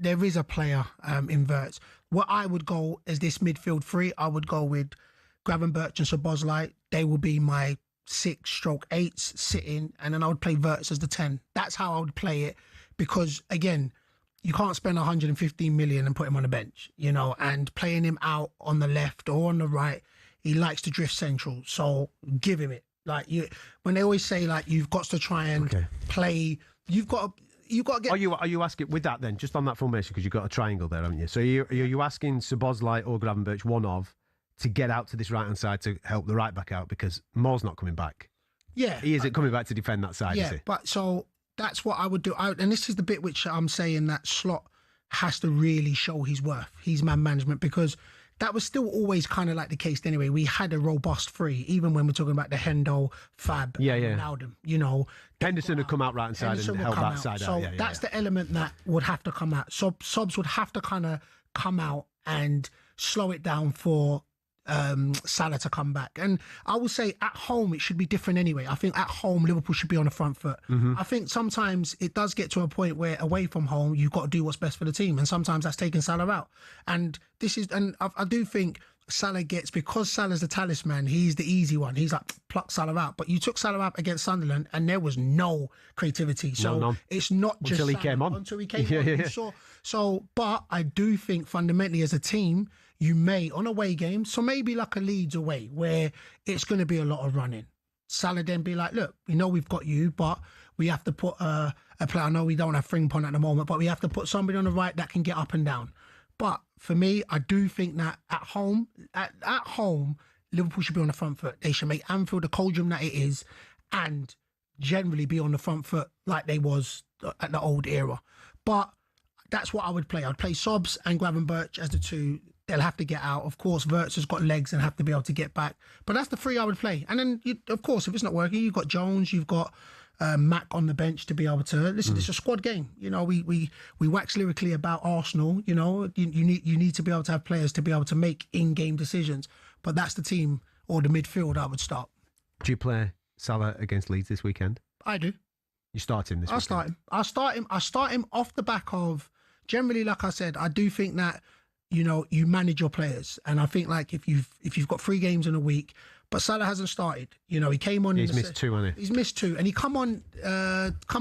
There is a player in Wirtz. What I would go as this midfield three, I would go with Gravenberch and Szoboszlai. They will be my 6/8s sitting, and then I would play Wirtz as the 10. That's how I would play it, because, again, you can't spend 115 million and put him on the bench, you know, and playing him out on the left or on the right, he likes to drift central. So give him it. Like, when they always say, like, you've got to try and play you've got to get. Are you asking with that then? Just on that formation, because you've got a triangle there, haven't you? So are you asking Szoboszlai or Gravenberch, one of, to get out to this right hand side to help the right back out, because Moore's not coming back. Yeah, he isn't coming back to defend that side. Yeah, is he? but so that's what I would do. And this is the bit which I'm saying that Slot has to really show his worth, his man management, because that was still always kind of like the case anyway. We had a robust three, even when we're talking about the Hendo, Fab, and Ronaldo. You know, Henderson would come out right hand side and help that side out. So that's the element that would have to come out. So Sobs would have to kind of come out and slow it down for Salah to come back. And I will say at home it should be different anyway. I think at home Liverpool should be on the front foot. I think sometimes it does get to a point where away from home you've got to do what's best for the team, and sometimes that's taking Salah out. And I do think Salah gets, because Salah's the talisman, he's the easy one. He's like, pluck Salah out. But you took Salah out against Sunderland and there was no creativity. So it's not just until he came on. Until he came on. So, but I do think fundamentally as a team, you may, on away games, so maybe like a Leeds away, where it's going to be a lot of running. Salah then be like, look, we know we've got you, but we have to put a player. I know we don't have Frimpong at the moment, but we have to put somebody on the right that can get up and down. But for me, I do think that at home, Liverpool should be on the front foot. They should make Anfield the cauldron that it is, and generally be on the front foot like they was at the old era. But that's what I would play. I'd play Sobs and Gravenberch as the two. They'll have to get out. Of course, Wirtz has got legs and have to be able to get back. But that's the three I would play. And then, of course, if it's not working, you've got Jones, you've got Mac on the bench to be able to listen. It's a squad game. You know, we wax lyrically about Arsenal. You know, you need to be able to have players to be able to make in-game decisions. But that's the team or the midfield I would start. Do you play Salah against Leeds this weekend? I do. You start him this weekend? I start him off the back of, generally, like I said, I do think that, you know, you manage your players, and I think like if you've got 3 games in a week, but Salah hasn't started. You know, he came on. He's missed 2, hasn't he? He's missed 2, and he come on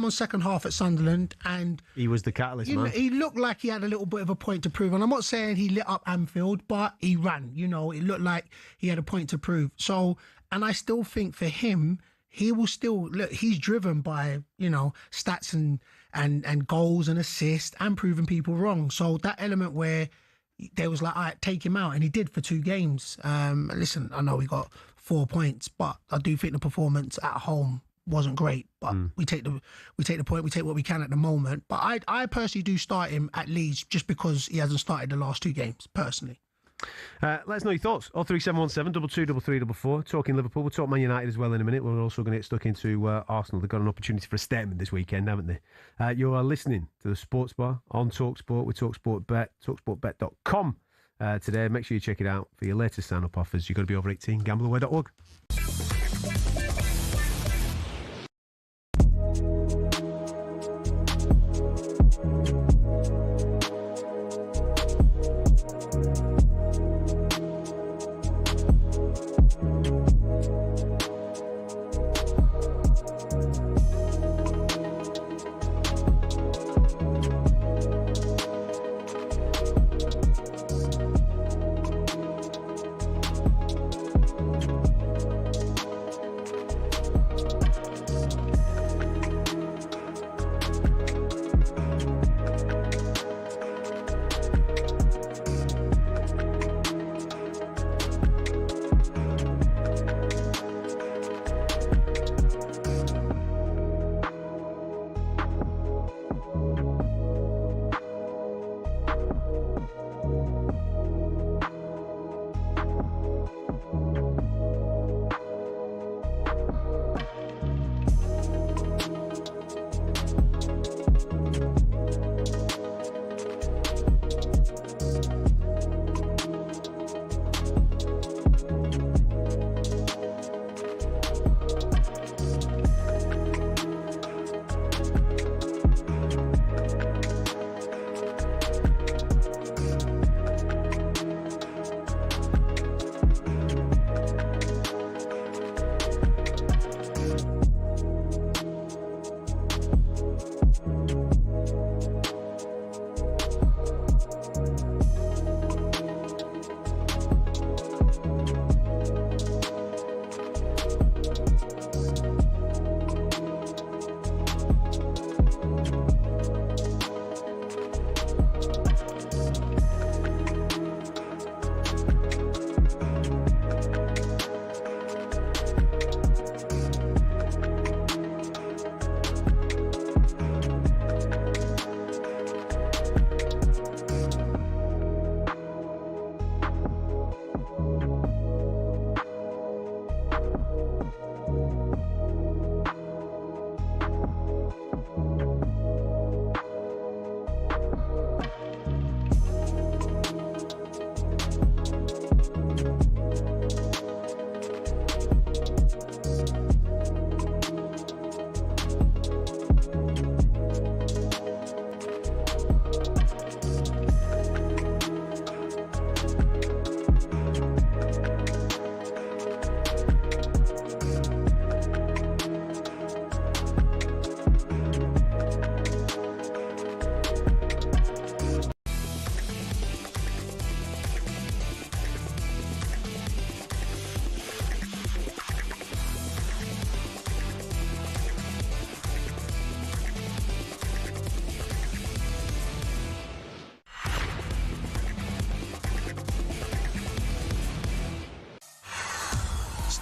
second half at Sunderland, and he was the catalyst, man. He looked like he had a little bit of a point to prove, and I'm not saying he lit up Anfield, but he ran. You know, it looked like he had a point to prove. So, and I still think for him, he will still look. He's driven by, you know, stats and goals and assists and proving people wrong. So that element where they was like, all right, take him out, and he did for 2 games. Listen, I know we got 4 points, but I do think the performance at home wasn't great. But we take the point, we take what we can at the moment. But I personally do start him at Leeds just because he hasn't started the last 2 games, personally. Let us know your thoughts. 03717 22 3344. Talking Liverpool. We'll talk Man United as well in a minute. We're also going to get stuck into Arsenal. They've got an opportunity for a statement this weekend, haven't they? You are listening to the Sports Bar on talkSPORT with talkSPORT Bet, talkSportBet.com today. Make sure you check it out for your latest sign-up offers. You've got to be over 18. Gambleaware.org.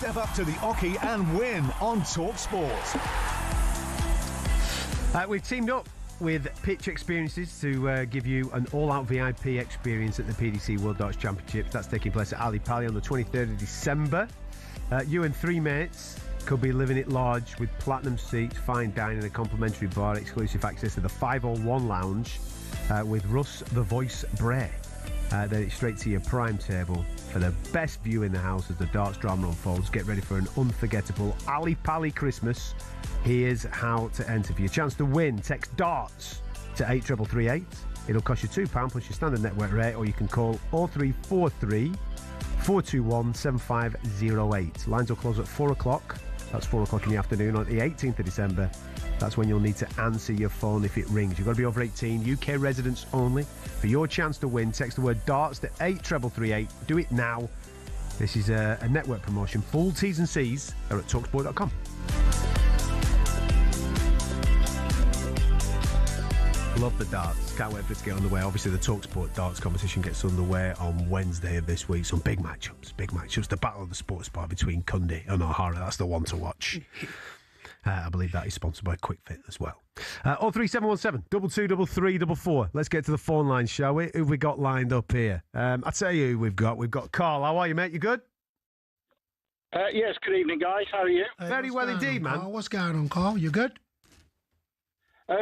Step up to the Oki and win on talkSPORT. We've teamed up with Pitch Experiences to give you an all-out VIP experience at the PDC World Darts Championships. That's taking place at Ali Pali on the 23rd of December. You and 3 mates could be living it large with platinum seats, fine dining, a complimentary bar, exclusive access to the 501 lounge with Russ the Voice Bray. Then it's straight to your prime table for the best view in the house as the darts drama unfolds. Get ready for an unforgettable Ali Pali Christmas. Here's how to enter. For your chance to win, text DARTS to 83338. It'll cost you £2 plus your standard network rate, or you can call 0343 421 7508. Lines will close at 4 o'clock. That's 4 o'clock in the afternoon on the 18th of December. That's when you'll need to answer your phone if it rings. You've got to be over 18, UK residents only. For your chance to win, text the word DARTS to 83338. Do it now. This is a network promotion. Full T's and C's are at talksport.com. Love the darts. Can't wait for it to get underway. Obviously, the talkSPORT darts competition gets underway on Wednesday of this week. Some big matchups. The battle of the sports bar between Cundy and O'Hara. That's the one to watch. I believe that is sponsored by Quick Fit as well. 03717 223344. Let's get to the phone line, shall we? Who've we got lined up here? I'll tell you who we've got. We've got Carl. How are you, mate? You good? Yes, good evening, guys. How are you? Very well indeed, man. Carl? What's going on, Carl? You good?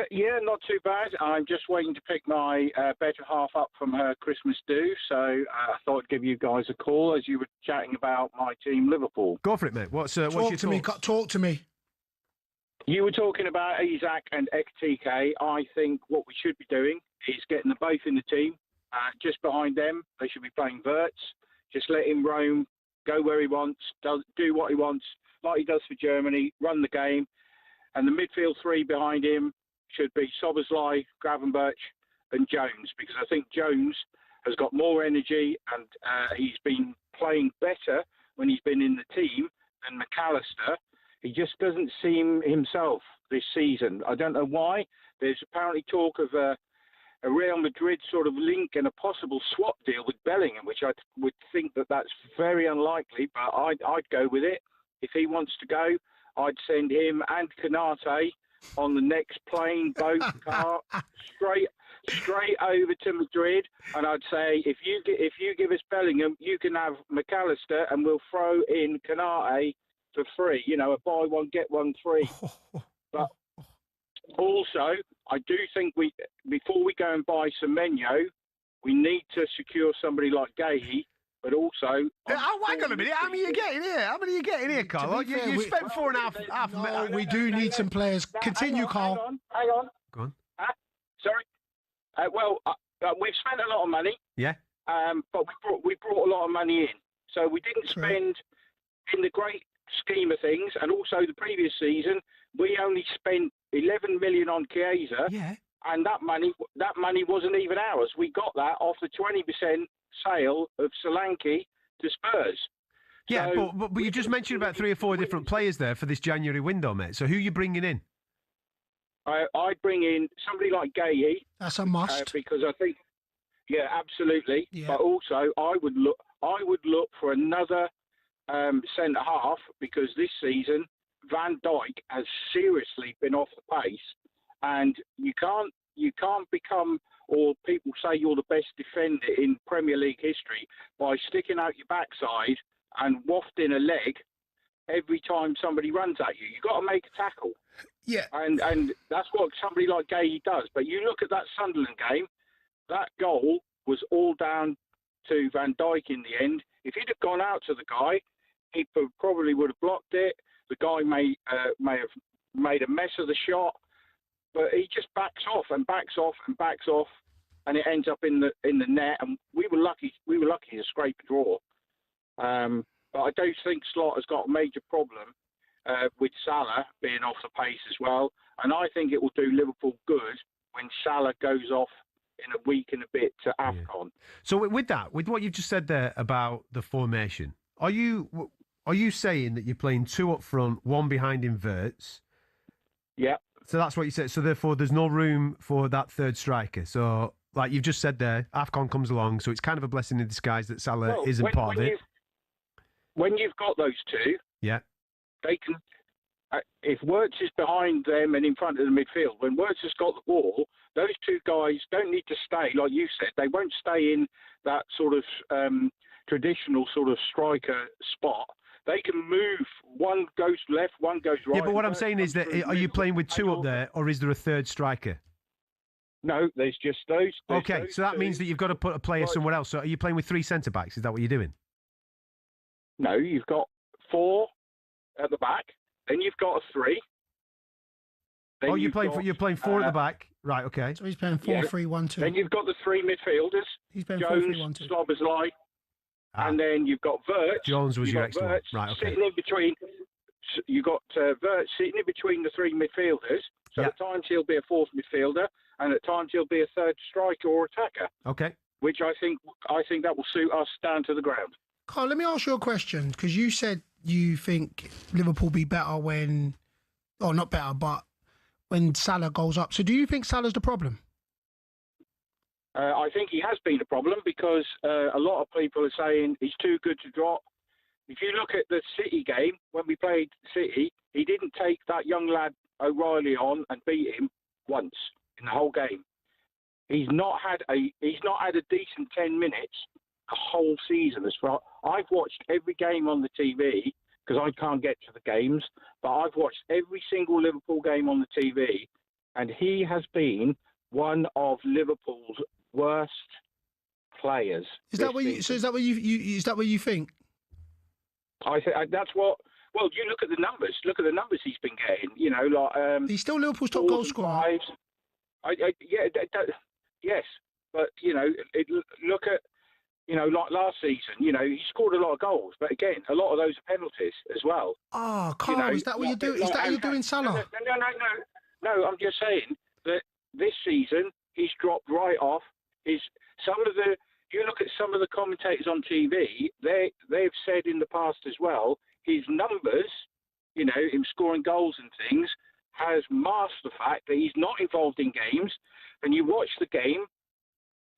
Yeah, not too bad. I'm just waiting to pick my better half up from her Christmas do, so I thought I'd give you guys a call as you were chatting about my team, Liverpool. Go for it, mate. What's your Talk to me. You were talking about Isaac and XTK. I think what we should be doing is getting them both in the team. Just behind them, they should be playing Verts. Just let him roam, go where he wants, do what he wants, like he does for Germany, run the game. And the midfield three behind him should be Sobersley, Gravenberch and Jones, because I think Jones has got more energy and he's been playing better when he's been in the team than McAllister. He just doesn't seem himself this season. I don't know why. There's apparently talk of a Real Madrid sort of link and a possible swap deal with Bellingham, which I would think that's very unlikely, but I'd go with it. If he wants to go, I'd send him and Canate on the next plane, boat, car, straight over to Madrid, and I'd say if you give us Bellingham, you can have McAllister, and we'll throw in Canate for free. You know, a buy one get one free. But also, I do think before we go and buy Semenyo, we need to secure somebody like Gahey. But also, hang on a minute. How many are you getting here, Carl? You spent $4.5 million. No, we do need some players. Continue, Carl. Hang on. Go on. Sorry. We've spent a lot of money. Yeah. But we brought a lot of money in, so we didn't spend in the great scheme of things. And also, the previous season, we only spent 11 million on Chiesa. Yeah. And that money wasn't even ours. We got that off the 20% sale of Solanke to Spurs. Yeah, so, but you just mentioned about 3 or 4 different players there for this January window, mate. So who are you bringing in? I'd bring in somebody like Gahey. That's a must. Because I think, yeah, absolutely. Yeah. But also, I would look for another centre half, because this season Van Dijk has seriously been off the pace, and you can't become, or people say you're the best defender in Premier League history by sticking out your backside and wafting a leg every time somebody runs at you. You've got to make a tackle. Yeah. And that's what somebody like Gahey does. But you look at that Sunderland game, that goal was all down to Van Dijk in the end. If he'd have gone out to the guy, he probably would have blocked it. The guy may have made a mess of the shot, but he just backs off, and it ends up in the net. And we were lucky to scrape a draw. But I don't think Slot has got a major problem with Salah being off the pace as well. And I think it will do Liverpool good when Salah goes off in a week and a bit to AFCON. So with what you've just said there about the formation, are you saying that you're playing 2 up front, 1 behind inverts? Yeah. So that's what you said. So therefore, there's no room for that third striker. So, like you've just said there, AFCON comes along, so it's kind of a blessing in disguise that Salah isn't part of it. When you've got those two, Yeah. They can. If Wirtz is behind them and in front of the midfield, when Wirtz has got the ball, those two guys don't need to stay, like you said. They won't stay in that sort of traditional sort of striker spot. They can move. One goes left, one goes right. Yeah, but what I'm saying is that are you playing with two up there, or is there a third striker? No, there's just those. Okay, so that means that you've got to put a player somewhere else. So are you playing with three centre-backs? Is that what you're doing? No, you've got 4 at the back. Then you've got a 3. Then you're playing 4 at the back. Right, okay. So he's playing 4-3-1-2. Then you've got the 3 midfielders. He's playing Jones, 4-3-1-2. Szoboszlai. And then you've got Wirtz. Jones was your extra one. Right, okay. Sitting in between. You've got Wirtz sitting in between the 3 midfielders. So at times he'll be a 4th midfielder, and at times he'll be a 3rd striker or attacker. Okay. Which I think that will suit us down to the ground. Carl, let me ask you a question, because you said you think Liverpool be better when, or not better, but when Salah goes up. So do you think Salah's the problem? I think he has been a problem because a lot of people are saying he's too good to drop. If you look at the City game, when we played City, he didn't take that young lad O'Reilly on and beat him once in the whole game. He's not had a decent 10 minutes a whole season. As far I've watched every game on the TV because I can't get to the games, but I've watched every single Liverpool game on the TV, and he has been one of Liverpool's worst players. Is that what you? So is that what you think? I think that's what. Well, you look at the numbers. Look at the numbers he's been getting. You know, like he's still Liverpool's top goal scorer. Yes, but you know, look at like last season. You know, he scored a lot of goals, but again, a lot of those are penalties as well. Oh, Carl, is that what you're doing? Is that what you're doing, Salah? No. I'm just saying that this season he's dropped right off. You look at some of the commentators on TV. They've said in the past as well, his numbers, you know, him scoring goals and things, has masked the fact that he's not involved in games. And you watch the game,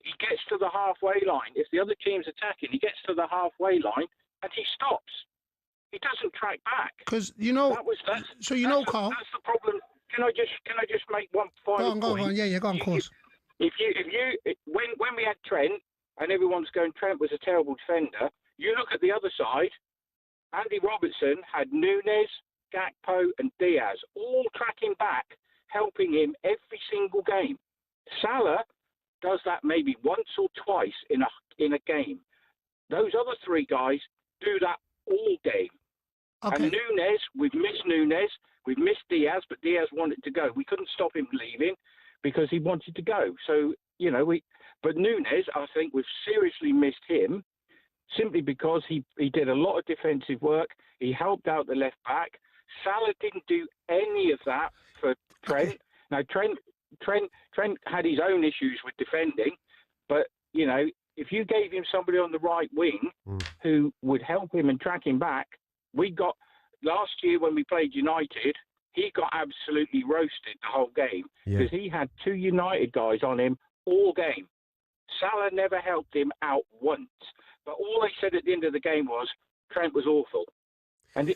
he gets to the halfway line. If the other team's attacking, he gets to the halfway line and he stops. He doesn't track back. Because Carl. That's the problem. Can I just make one final point? Go on. Yeah, go on, of course. When we had Trent and everyone's going, Trent was a terrible defender. You look at the other side. Andy Robertson had Núñez, Gakpo, and Diaz all tracking back, helping him every single game. Salah does that maybe once or twice in a game. Those other 3 guys do that all game. Okay. And Núñez, we've missed Diaz, but Diaz wanted to go. We couldn't stop him leaving because he wanted to go. So, you know, but Núñez, I think we've seriously missed him simply because he did a lot of defensive work. He helped out the left back. Salah didn't do any of that for Trent. Okay. Now, Trent had his own issues with defending, but, you know, if you gave him somebody on the right wing who would help him and track him back, last year when we played United, he got absolutely roasted the whole game because he had 2 United guys on him all game. Salah never helped him out once, but all they said at the end of the game was Trent was awful, and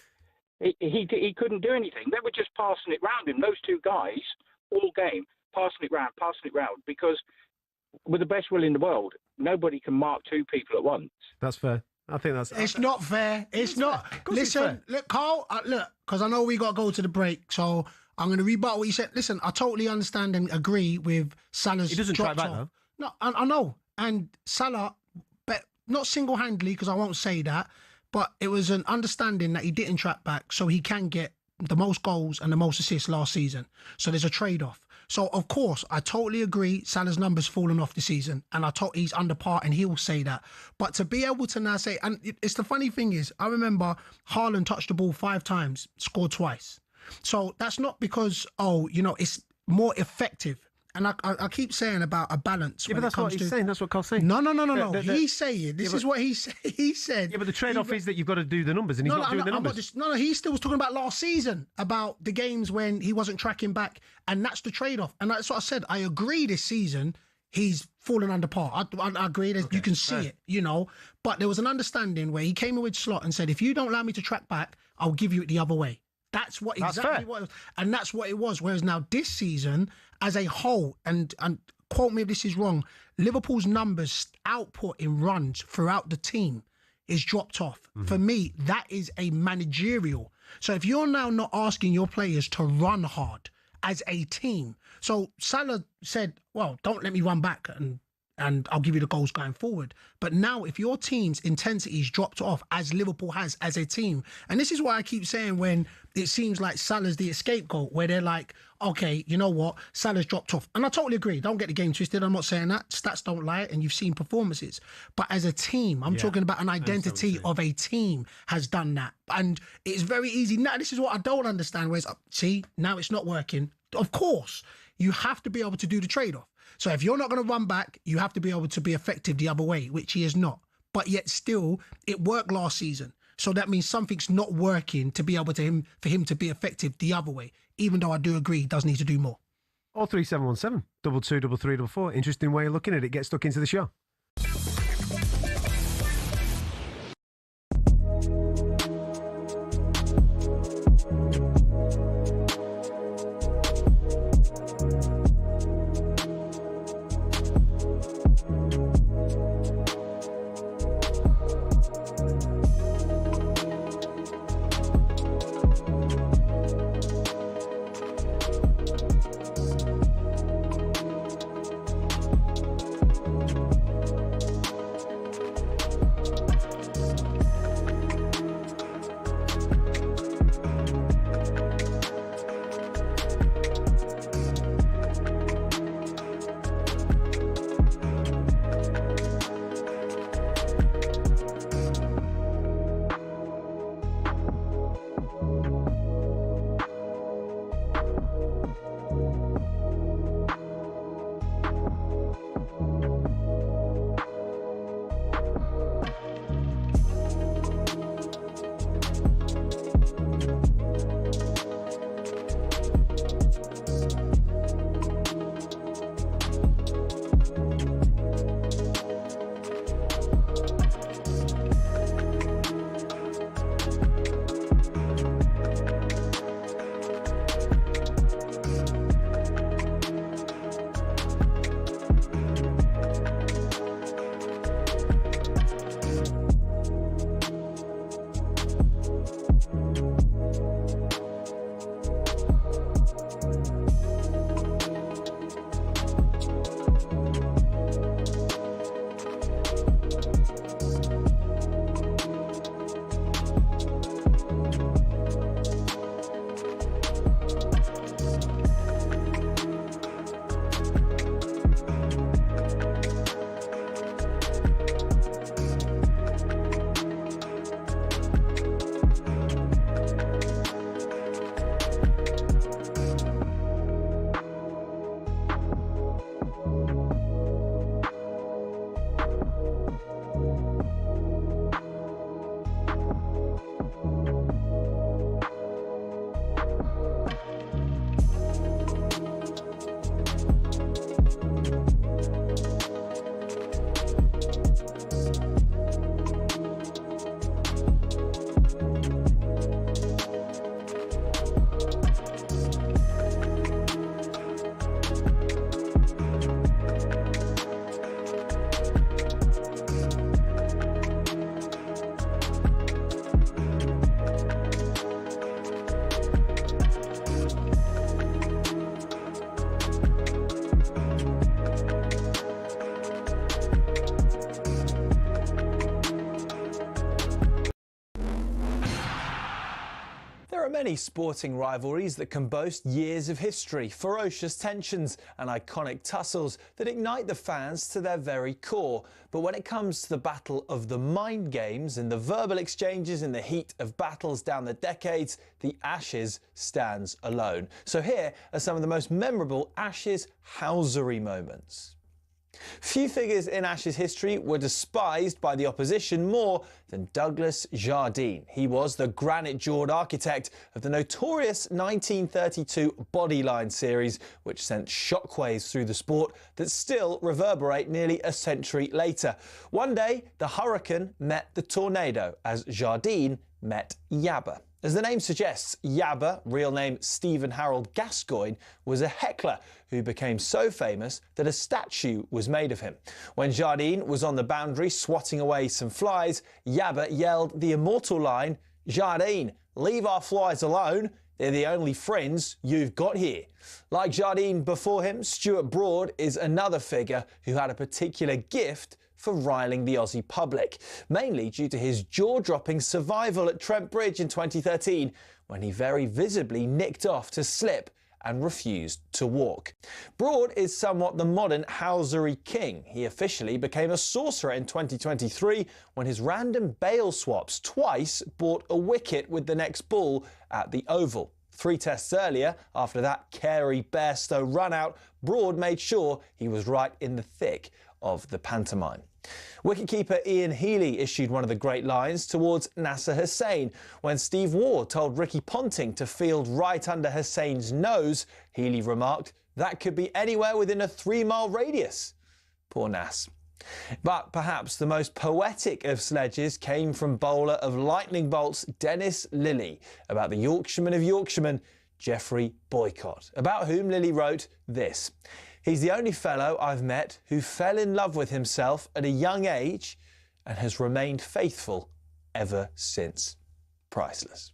he couldn't do anything. They were just passing it round him. Those 2 guys all game, passing it round, because with the best will in the world, nobody can mark 2 people at once. That's fair. I think that's... It's not fair. It's not. Listen, look, Carl, look, because I know we got to go to the break, so I'm going to rebut what you said. Listen, I totally understand and agree with Salah's... He doesn't track back, though. No, I know. And Salah, but not single-handedly, because I won't say that, but it was an understanding that he didn't track back, so he can get the most goals and the most assists last season. So there's a trade-off. So, of course, I totally agree Salah's numbers fallen off the season, and he's under par, and he'll say that. But to be able to now say... And it's the funny thing is, I remember Haaland touched the ball 5 times, scored twice. So that's not because, it's more effective. And I keep saying about a balance. Yeah, but that's what he's saying. That's what Carl's saying. No. He's saying, this is what he said. Yeah, but the trade-off is that you've got to do the numbers, and he's not doing the numbers. He still was talking about last season, about the games when he wasn't tracking back, and that's the trade-off. And that's what I said. I agree this season, he's fallen under par. I agree. Okay, you can see it, But there was an understanding where he came in with Slot and said, if you don't allow me to track back, I'll give you it the other way. That's exactly what it was. And that's what it was. Whereas now this season, as a whole, and quote me if this is wrong, Liverpool's numbers, output in runs throughout the team is dropped off. For me, that is a managerial. So if you're now not asking your players to run hard as a team, so Salah said, well, don't let me run back and I'll give you the goals going forward. But now if your team's intensity is dropped off, as Liverpool has as a team, and this is why I keep saying when it seems like Salah's the scapegoat, where they're like, okay, you know what, Salah's dropped off. And I totally agree. Don't get the game twisted. I'm not saying that. Stats don't lie, and you've seen performances. But as a team, I'm talking about an identity of a team has done that. And it's very easy. Now, this is what I don't understand, whereas, see, now it's not working. Of course, you have to be able to do the trade-off. So if you're not going to run back, you have to be able to be effective the other way, which he is not. But yet still, it worked last season. So that means something's not working to be able to for him to be effective the other way, even though I do agree he does need to do more. 03717 22 3344. Interesting way of looking at it. Get stuck into the show. Many sporting rivalries that can boast years of history, ferocious tensions and iconic tussles that ignite the fans to their very core. But when it comes to the battle of the mind games and the verbal exchanges in the heat of battles down the decades, the Ashes stands alone. So here are some of the most memorable Ashes housery moments. Few figures in Ashes history were despised by the opposition more than Douglas Jardine. He was the granite-jawed architect of the notorious 1932 Bodyline series, which sent shockwaves through the sport that still reverberate nearly a century later. One day, the hurricane met the tornado as Jardine met Yabba. As the name suggests, Yabba, real name Stephen Harold Gascoigne, was a heckler who became so famous that a statue was made of him. When Jardine was on the boundary swatting away some flies, Yabba yelled the immortal line, "Jardine, leave our flies alone. They're the only friends you've got here." Like Jardine before him, Stuart Broad is another figure who had a particular gift for riling the Aussie public, mainly due to his jaw-dropping survival at Trent Bridge in 2013, when he very visibly nicked off to slip and refused to walk. Broad is somewhat the modern housery king. He officially became a sorcerer in 2023 when his random bail swaps twice bought a wicket with the next ball at the Oval. 3 tests earlier, after that Carey Bairstow run-out, Broad made sure he was right in the thick of the pantomime. Wicketkeeper Ian Healy issued one of the great lines towards Nasser Hussain. When Steve Waugh told Ricky Ponting to field right under Hussain's nose, Healy remarked, "That could be anywhere within a 3-mile radius." Poor Nass. But perhaps the most poetic of sledges came from bowler of lightning bolts Dennis Lillee about the Yorkshireman of Yorkshiremen, Geoffrey Boycott, about whom Lillee wrote this: "He's the only fellow I've met who fell in love with himself at a young age and has remained faithful ever since." Priceless.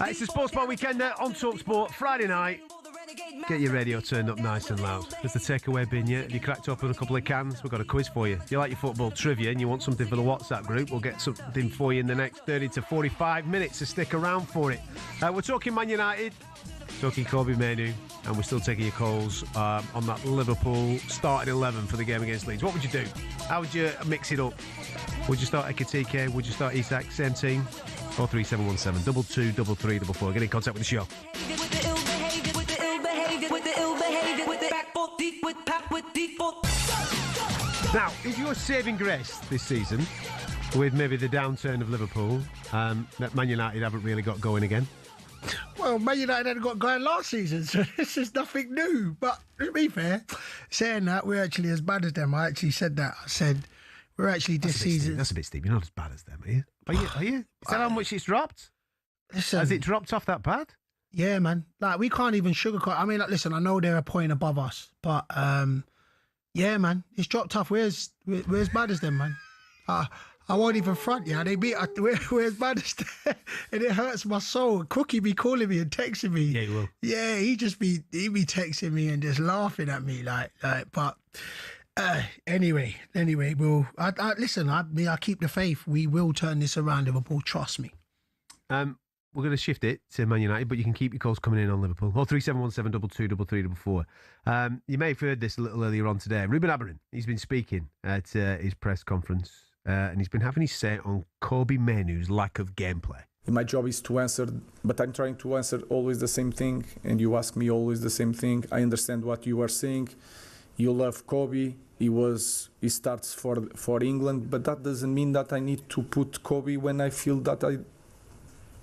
It's the Sports Bar Weekender on talkSPORT, Friday night. Get your radio turned up nice and loud. There's the takeaway bin yet? Have you cracked open a couple of cans? We've got a quiz for you. If you like your football trivia and you want something for the WhatsApp group, we'll get something for you in the next 30 to 45 minutes, so stick around for it. We're talking Man United, talking Kobe Mainoo, and we're still taking your calls on that Liverpool starting 11 for the game against Leeds. What would you do? How would you mix it up? Would you start Ekitike? Would you start Isak? Same team? 43717 223344. Get in contact with the show. Now, is your saving grace this season, with maybe the downturn of Liverpool, that Man United haven't really got going again? Well, Man United hadn't got going last season, so this is nothing new. But to be fair, saying that, we're actually as bad as them. I actually said that. I said, we're actually this season. That's a bit steep. You're not as bad as them, are you? Are you? Is that how much it's dropped? Listen, has it dropped off that bad? Yeah, man. Like, we can't even sugarcoat. I mean, like, listen, I know they're a point above us, but yeah, man, it's dropped off. We're as bad as them, man. I won't even front, yeah. They beat us. We're as bad as them, and it hurts my soul. Cookie be calling me and texting me. Yeah, he will. Yeah, he be texting me and just laughing at me, like. But anyway, we'll. Listen. I keep the faith. We will turn this around, Liverpool. Trust me. We're going to shift it to Man United, but you can keep your calls coming in on Liverpool. 03717 223344. You may have heard this a little earlier on today. Ruben Amorim, he's been speaking at his press conference, and he's been having his say on Kobe Mainoo's lack of gameplay. My job is to answer, but I'm trying to answer always the same thing, and you ask me always the same thing. I understand what you are saying. You love Kobe. He starts for England, but that doesn't mean that I need to put Kobe when I feel that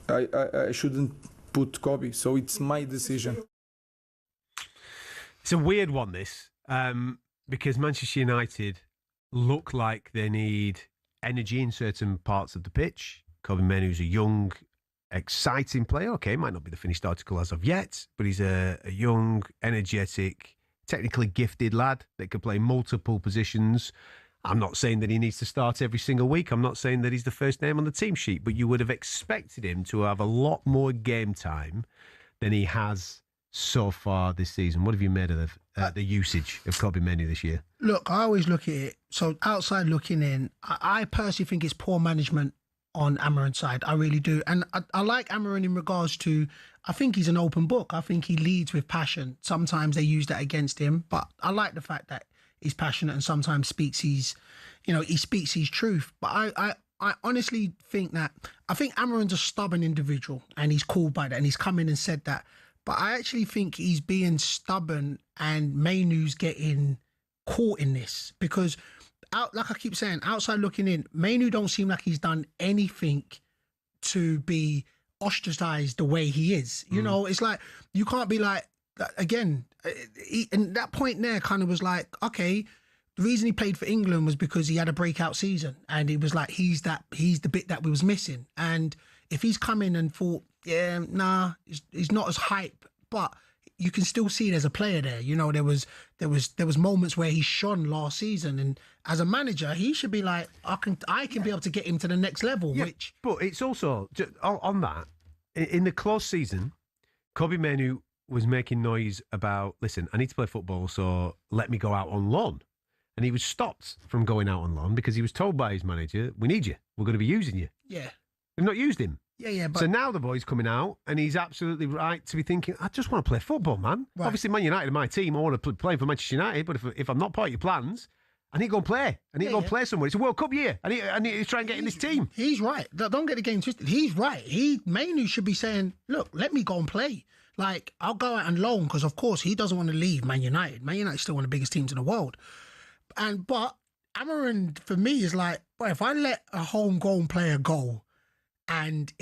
I shouldn't put Kobe. So it's my decision. It's a weird one, this, because Manchester United look like they need energy in certain parts of the pitch. Kobe Mainoo's a young, exciting player. Okay, might not be the finished article as of yet, but he's a young, energetic, technically gifted lad that could play multiple positions. I'm not saying that he needs to start every single week. I'm not saying that he's the first name on the team sheet, but you would have expected him to have a lot more game time than he has so far this season. What have you made of the usage of Kobbie Mainoo this year? Look, I always look at it. So outside looking in, I personally think it's poor management on Amarin's side. I really do. And I like Amarin in regards to, I think he's an open book. I think he leads with passion. Sometimes they use that against him, but I like the fact that he's passionate and sometimes speaks he speaks his truth. But I honestly think that, I think Amarin's a stubborn individual and he's called by that and he's come in and said that. But I actually think he's being stubborn and Mainoo's getting caught in this because, like I keep saying, outside looking in, Mainoo don't seem like he's done anything to be ostracised the way he is. You know, it's like, you can't be like, again, and that point there kind of was like, okay, the reason he played for England was because he had a breakout season and it was like, he's the bit that we was missing. And if he's come in and thought, yeah, nah, he's not as hype, but you can still see there's a player there. You know, there was moments where he shone last season, and as a manager, he should be like, I can be able to get him to the next level. Yeah, which, but it's also on that in the close season, Kobbie Mainoo was making noise about, listen, I need to play football, so let me go out on loan. And he was stopped from going out on loan because he was told by his manager, we need you. We're going to be using you. Yeah. We've not used him. Yeah, but... So now the boy's coming out and he's absolutely right to be thinking, I just want to play football, man. Right. Obviously, Man United are my team. I want to play for Manchester United, but if I'm not part of your plans, I need to go and play. I need to go and play somewhere. It's a World Cup year. I need to try and get in this team. He's right. Don't get the game twisted. He's right. Mainoo should be saying, look, let me go and play. Like, I'll go out and loan because, of course, he doesn't want to leave Man United. Man United's still one of the biggest teams in the world. But Amarin, for me, is like, boy, if I let a homegrown player go and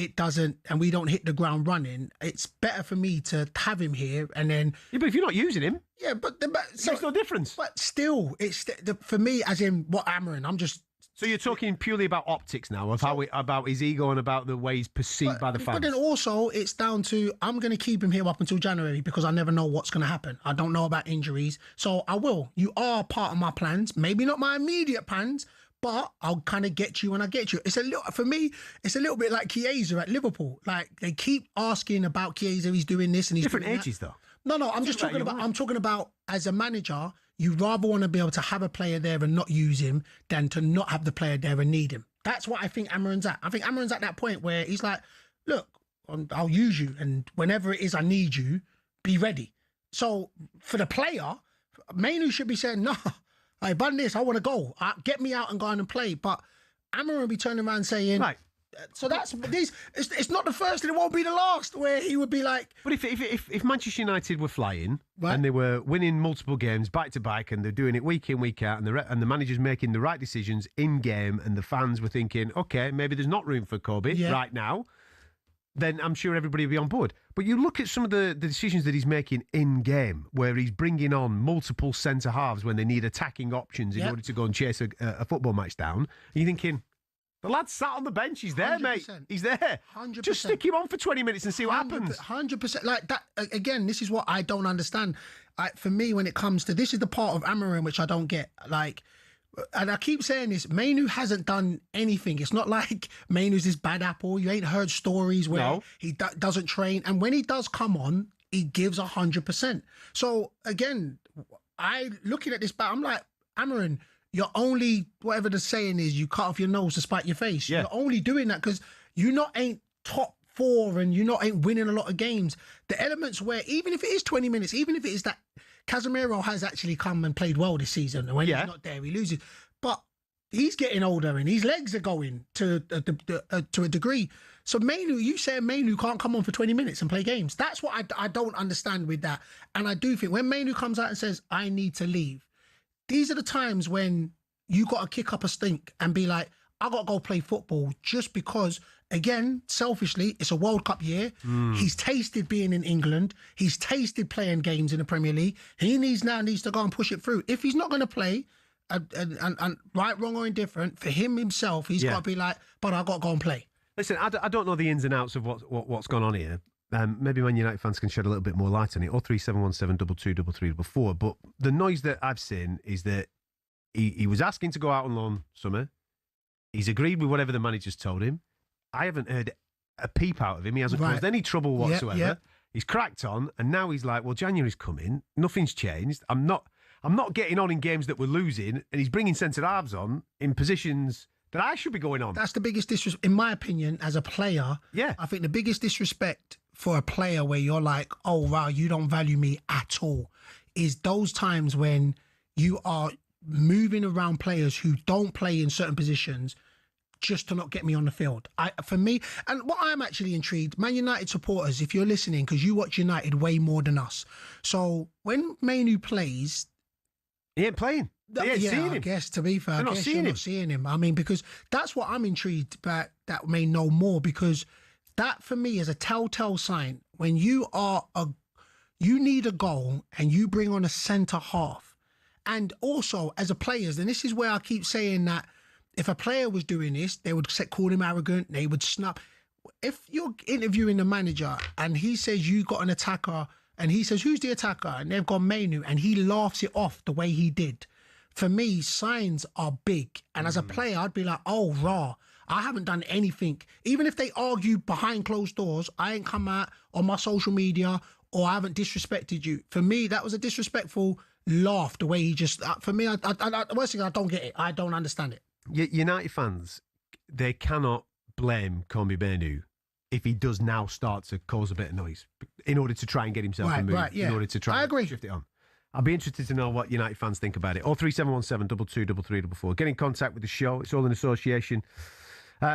we don't hit the ground running, it's better for me to have him here and then... Yeah, but if you're not using him... Yeah, but... It makes no difference. But still, it's for me, as in what Amarin, I'm just... So you're talking purely about optics now, about his ego and about the way he's perceived by the fans. But then also, it's down to, I'm going to keep him here up until January because I never know what's going to happen. I don't know about injuries. So I will. You are part of my plans. Maybe not my immediate plans, but I'll kind of get you when I get you. For me, it's a little bit like Chiesa at Liverpool. Like, they keep asking about Chiesa, he's doing this and he's different doing ages, that. though. No, I'm talking about as a manager, you rather want to be able to have a player there and not use him than to not have the player there and need him. That's what I think Amarin's at. I think Amarin's at that point where he's like, look, I'll use you, and whenever it is I need you, be ready. So for the player, Mainoo should be saying, no, I've done this, I want to go. Get me out and go on and play. But Amarin will be turning around saying... Right. So that's these. It's not the first, and it won't be the last. Where he would be like, but if Manchester United were flying and they were winning multiple games back to back, and they're doing it week in week out, and the manager's making the right decisions in game, and the fans were thinking, okay, maybe there's not room for Kobbie right now, then I'm sure everybody will be on board. But you look at some of the decisions that he's making in game, where he's bringing on multiple centre halves when they need attacking options in order to go and chase a football match down. And you're thinking, the lad's sat on the bench. He's there, 100%. Mate. He's there. 100%. Just stick him on for 20 minutes and see what happens. 100%. Like that, again, this is what I don't understand. For me, when it comes to, this is the part of Amarin which I don't get. Like, and I keep saying this, Mainoo hasn't done anything. It's not like Mainoo's this bad apple. You ain't heard stories where he doesn't train. And when he does come on, he gives 100%. So, again, looking at this, I'm like, Amarin, you're only, whatever the saying is, you cut off your nose to spite your face. Yeah. You're only doing that because you ain't top 4 and you ain't winning a lot of games. The elements where, even if it is 20 minutes, even if it is that Casemiro has actually come and played well this season, and when he's not there, he loses. But he's getting older and his legs are going to a degree. So Mainoo, you say Mainoo can't come on for 20 minutes and play games. That's what I don't understand with that. And I do think when Mainoo comes out and says, I need to leave, these are the times when you got to kick up a stink and be like, I got to go play football just because, again, selfishly, it's a World Cup year. He's tasted being in England. He's tasted playing games in the Premier League. He needs to go and push it through. If he's not going to play, and right, wrong or indifferent, for him himself, he's got to be like, but I got to go and play. Listen, I don't know the ins and outs of what's gone on here. Maybe Man United fans can shed a little bit more light on it. 03717 223344. But the noise that I've seen is that he was asking to go out on loan summer. He's agreed with whatever the manager's told him. I haven't heard a peep out of him. He hasn't caused any trouble whatsoever. Yep. He's cracked on, and now he's like, well, January's coming. Nothing's changed. I'm not getting on in games that we're losing, and he's bringing centre halves on in positions that I should be going on. That's the biggest disrespect, in my opinion, as a player. Yeah. I think the biggest disrespect for a player where you're like, oh, wow, you don't value me at all, is those times when you are moving around players who don't play in certain positions just to not get me on the field. For me, and what I'm actually intrigued, Man United supporters, if you're listening, because you watch United way more than us. So when Mainoo plays... He ain't playing. They ain't seeing him. I guess, to be fair, They're not seeing him. I mean, because that's what I'm intrigued about, that may know more, because that for me is a telltale sign when you need a goal and you bring on a centre half. And also, as a players, and this is where I keep saying that if a player was doing this, they would call him arrogant, they would snap. If you're interviewing the manager and he says you got an attacker and he says, who's the attacker? And they've got Mainoo, and he laughs it off the way he did. For me, signs are big. And as a player, I'd be like, oh, raw. I haven't done anything. Even if they argue behind closed doors, I ain't come out on my social media or I haven't disrespected you. For me, that was a disrespectful laugh, the way he just... For me, the worst thing, I don't get it. I don't understand it. United fans, they cannot blame Kobe Mainoo if he does now start to cause a bit of noise in order to try and get himself a move, in order to try and shift it on. I'll be interested to know what United fans think about it. 03717 223344. Get in contact with the show. It's all in association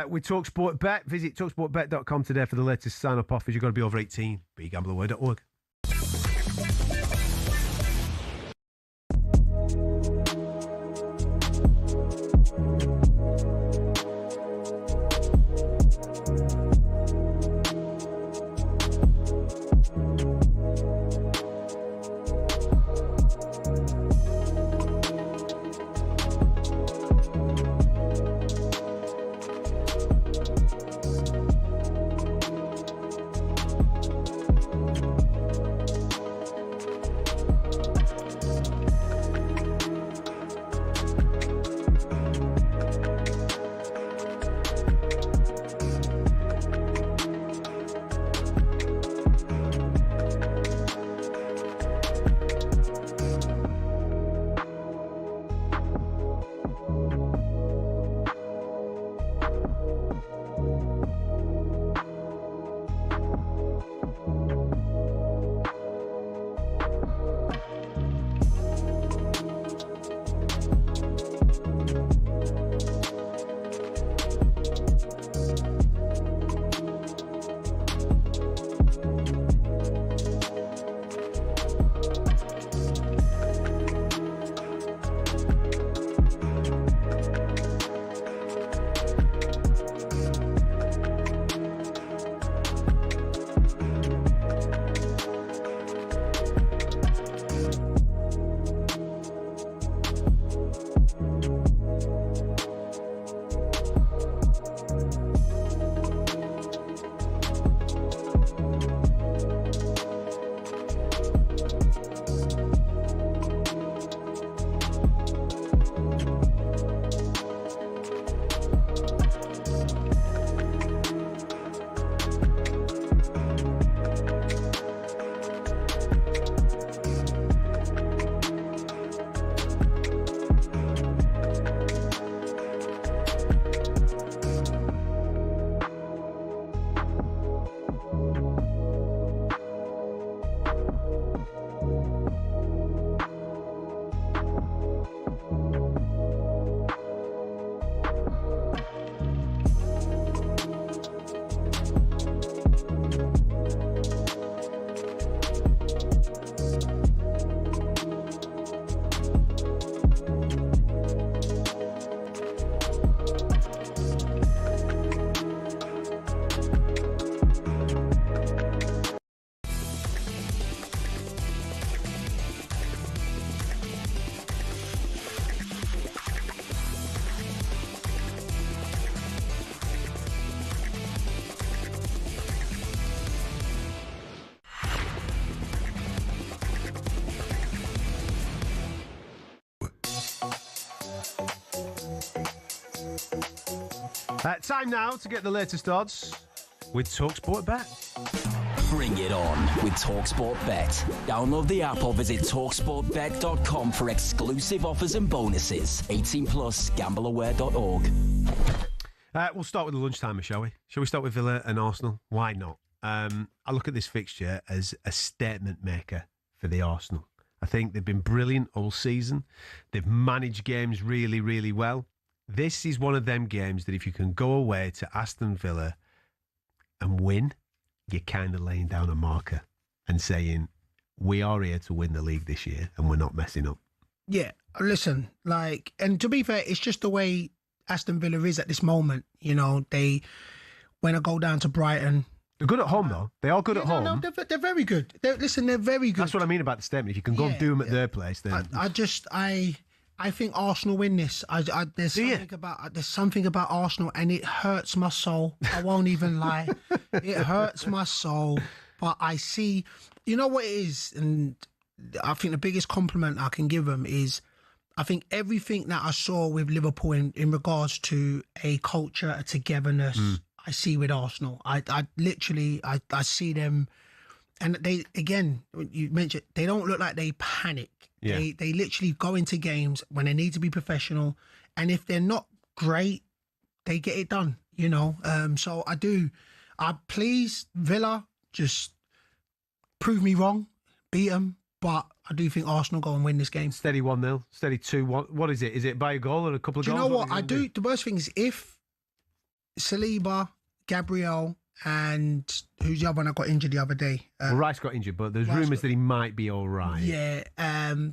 with talkSPORT Bet. Visit talksportbet.com today for the latest sign-up offers. You've got to be over 18. BeGambleAware.org. Time now to get the latest odds with talkSPORT Bet. Bring it on with talkSPORT Bet. Download the app or visit talksportbet.com for exclusive offers and bonuses. 18 plus, gambleaware.org. We'll start with the lunchtime, shall we? Shall we start with Villa and Arsenal? Why not? I look at this fixture as a statement maker for the Arsenal. I think they've been brilliant all season. They've managed games really, really well. This is one of them games that if you can go away to Aston Villa and win, you're kind of laying down a marker and saying, we are here to win the league this year and we're not messing up. Yeah, listen, and to be fair, it's just the way Aston Villa is at this moment. You know, when I go down to Brighton... They're good at home, though. They are good at home. No, they're very good. They're very good. That's what I mean about the statement. If you can go and do them at their place, then... I think Arsenal win this. There's something about Arsenal, and it hurts my soul. I won't even lie. It hurts my soul. But I see... You know what it is? And I think the biggest compliment I can give them is... I think everything that I saw with Liverpool in regards to a culture, a togetherness... I see with Arsenal. I literally see them, and they, again, you mentioned, they don't look like they panic. Yeah. They literally go into games when they need to be professional, and if they're not great, they get it done, you know. So please, Villa, just prove me wrong, beat them, but I do think Arsenal go and win this game. Steady 1-0, steady 2-1. What is it? Is it by a goal or a couple of goals? Do you know what? The worst thing is if Saliba, Gabriel, and who's the other one that got injured the other day? Rice got injured, but there's rumours that he might be all right. Yeah.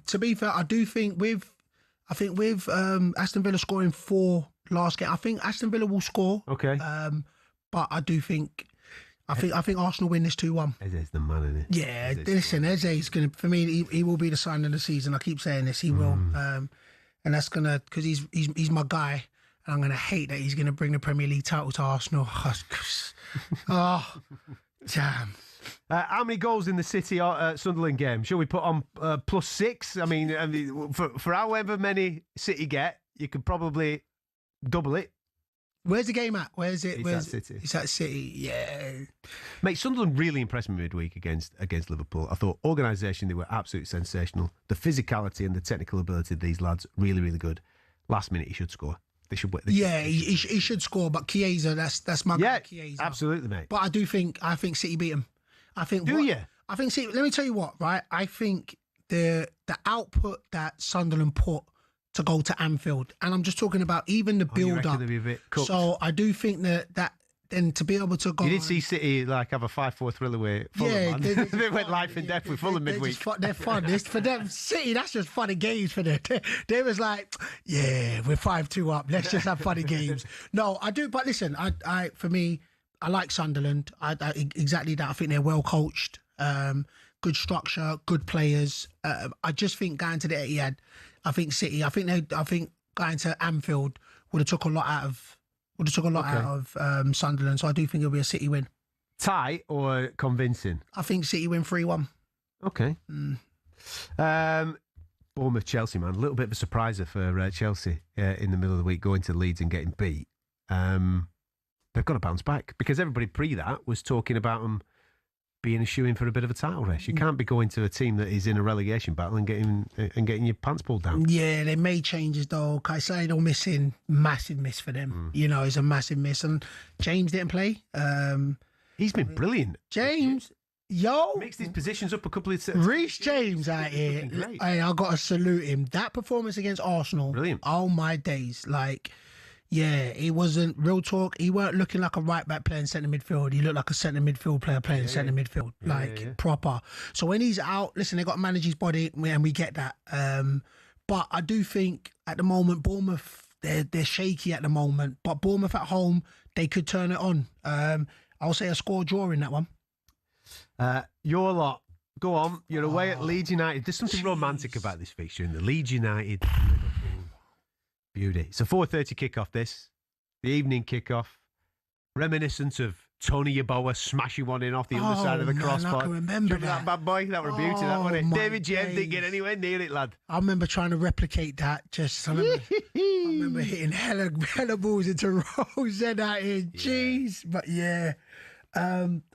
To be fair, I do think with Aston Villa scoring 4 last game, I think Aston Villa will score. Okay. But I do think I think Arsenal win this 2-1. Eze's the man, isn't it? Yeah. Listen, Eze's going to, for me, he will be the sign of the season. I keep saying this, he will. And that's gonna, because he's my guy. I'm going to hate that he's going to bring the Premier League title to Arsenal. Oh, damn. How many goals in the City Sunderland game? Shall we put on +6? I mean, for however many City get, you could probably double it. Where's the game at? Where is it? It's at City. It's at City, yeah. Mate, Sunderland really impressed me midweek against Liverpool. I thought organisation, they were absolutely sensational. The physicality and the technical ability of these lads, really, really good. Last minute, he should score. He should score, but Chiesa, that's my guy, Chiesa. Absolutely, mate. But I think City beat him. I think City, let me tell you what, right? I think the output that Sunderland put to go to Anfield, and I'm just talking about even the build up. So I do think that then to be able to go. You did see City have a 5-4 thrill away. Fulham, yeah, they went life and death with Fulham midweek. They're fun. For them, City, that's just funny games for them. They was like, yeah, we're 5-2 up. Let's just have funny games. No, I do. But listen, for me, I like Sunderland. I exactly that. I think they're well coached, good structure, good players. I just think going to the Etihad, I think City. I think going to Anfield would have took a lot out of. Out of Sunderland, so I do think it'll be a City win. Tie or convincing? I think City win 3-1. Okay. Bournemouth Chelsea, man, a little bit of a surpriser for Chelsea in the middle of the week, going to Leeds and getting beat. They've got to bounce back because everybody pre that was talking about them being a shoe-in for a bit of a title race. You can't be going to a team that is in a relegation battle and getting your pants pulled down. Yeah, they made changes though. Caicedo missing, massive miss for them. You know, it's a massive miss. And James didn't play. He's been brilliant. James, mixed his positions up a couple of times. Reece James out here. Hey, I got to salute him. That performance against Arsenal. Brilliant. Oh my days. Yeah, he wasn't, real talk, he weren't looking like a right back playing centre midfield. He looked like a centre midfield player playing centre midfield, proper. So when he's out, listen, they got to manage his body, and we get that. But I do think at the moment, Bournemouth, they're shaky at the moment. But Bournemouth at home, they could turn it on. I'll say a score draw in that one. Your lot, go on. You're away at Leeds United. There's something romantic about this fixture in the Leeds United Liverpool. Beauty. It's a 4:30 kickoff, the evening kickoff. Reminiscent of Tony Yeboah smashing one in off the underside of the crossbar. I can remember that bad boy. That was a beauty, that wasn't it? David James didn't get anywhere near it, lad. I remember trying to replicate that. I remember hitting hella balls into Rose and out here. Jeez. But yeah.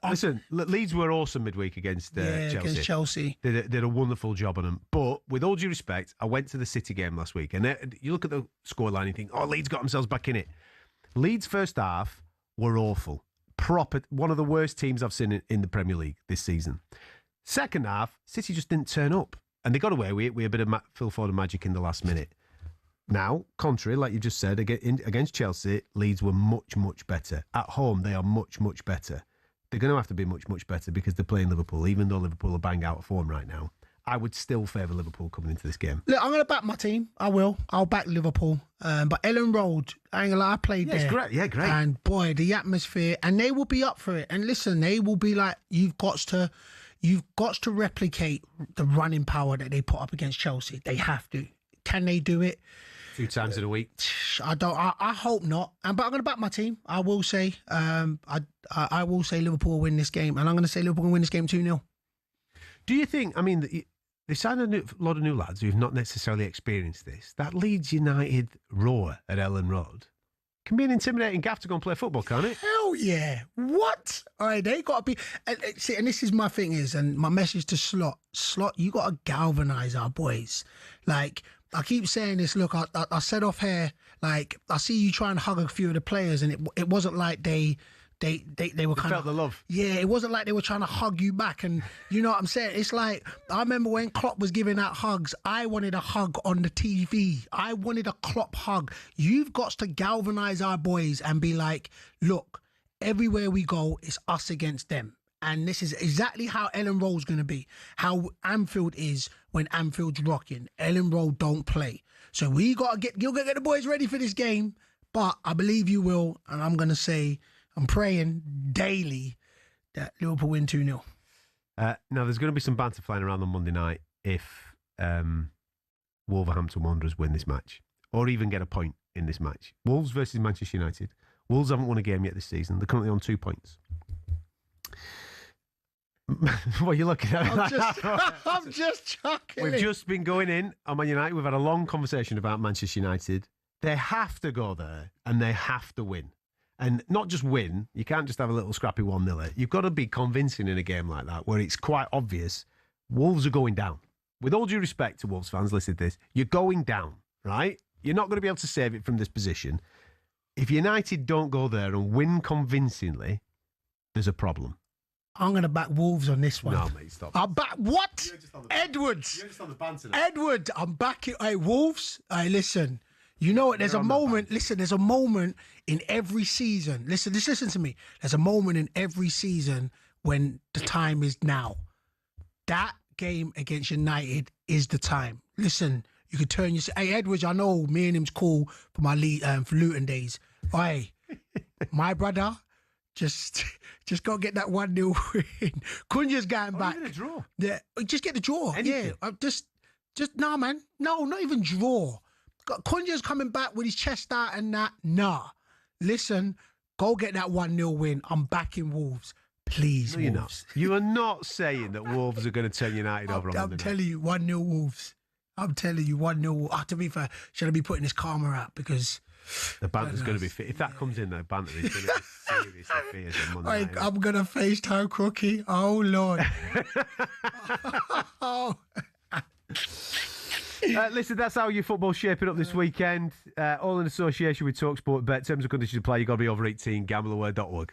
Listen, Leeds were awesome midweek against Chelsea. Against Chelsea. They did a wonderful job on them. But with all due respect, I went to the City game last week, and you look at the scoreline and you think, Leeds got themselves back in it. Leeds' first half were awful. Proper, one of the worst teams I've seen in the Premier League this season. Second half, City just didn't turn up, and they got away with it with a bit of Phil Foden magic in the last minute. Now, contrary, like you just said, against Chelsea, Leeds were much, much better. At home, they are much, much better. They're going to have to be much, much better because they're playing Liverpool, even though Liverpool are bang out of form right now. I would still favour Liverpool coming into this game. Look, I'm going to back my team. I will. I'll back Liverpool. But Ellen Road, I ain't gonna lie, I played there. It's great. Yeah, great. And boy, the atmosphere, and they will be up for it. And listen, they will be like, you've got to replicate the running power that they put up against Chelsea. They have to. Can they do it? 2 times in a week. I don't. I hope not. But I'm going to back my team. I will say. I will say Liverpool will win this game, and I'm going to say Liverpool will win this game 2-0. Do you think? I mean, they signed a lot of new lads who've not necessarily experienced this. That Leeds United roar at Ellen Road can be an intimidating gaff to go and play football, can't it? Hell yeah! What? All right, they got to be. See, and this is my thing and my message to Slot. Slot, you got to galvanise our boys. Like, I keep saying this. Look, I said off here, like, I see you try and hug a few of the players, and it wasn't like they were kind felt the love. Yeah, it wasn't like they were trying to hug you back, and you know what I'm saying? It's like, I remember when Klopp was giving out hugs, I wanted a hug on the TV. I wanted a Klopp hug. You've got to galvanise our boys and be like, look, everywhere we go, it's us against them. And this is exactly how Ellen Road's going to be. How Anfield is when Anfield's rocking. Ellen Road don't play. So you'll got to get the boys ready for this game. But I believe you will. And I'm going to say, I'm praying daily that Liverpool win 2-0. Now, there's going to be some banter flying around on Monday night if Wolverhampton Wanderers win this match or even get a point in this match. Wolves versus Manchester United. Wolves haven't won a game yet this season. They're currently on 2 points. What are you looking at? I'm just chuckling. We've just been going in on Man United. We've had a long conversation about Manchester United. They have to go there and they have to win. And not just win. You can't just have a little scrappy 1-0. You've got to be convincing in a game like that where it's quite obvious Wolves are going down. With all due respect to Wolves fans, listen to this. You're going down, right? You're not going to be able to save it from this position. If United don't go there and win convincingly, there's a problem. I'm going to back Wolves on this one. No, mate, stop. I'll back what? Edwards. You're just on the banter now. Edward, I'm backing. Hey, Wolves. Hey, listen. You know what? There's a moment. Listen, there's a moment in every season. Listen, just listen to me. There's a moment in every season when the time is now. That game against United is the time. Listen, you could turn your. Hey, Edwards, I know me and him's cool for my for Luton days. Hey, my brother. Just go get that 1-0 win. Cunha's going back. Even a draw. Yeah, just get the draw. Anything. Yeah, just nah, man. No, not even draw. Cunha's coming back with his chest out and that. Nah, listen, go get that 1-0 win. I'm backing Wolves, please. No, you're Wolves. not. You are not saying that Wolves are going to turn United over on Monday night. I'm telling you, 1-0 Wolves. I'm telling you, 1-0. To be fair, should I be putting this karma out because. The banter's going to be fit. If that comes in, the banter is going to be seriously fierce on Monday night. I'm going to FaceTime Crookie. Oh, Lord. Listen, that's how your football's shaping up this weekend. All in association with talkSPORT Bet. Terms and conditions to play. You've got to be over 18. Gambleaware.org.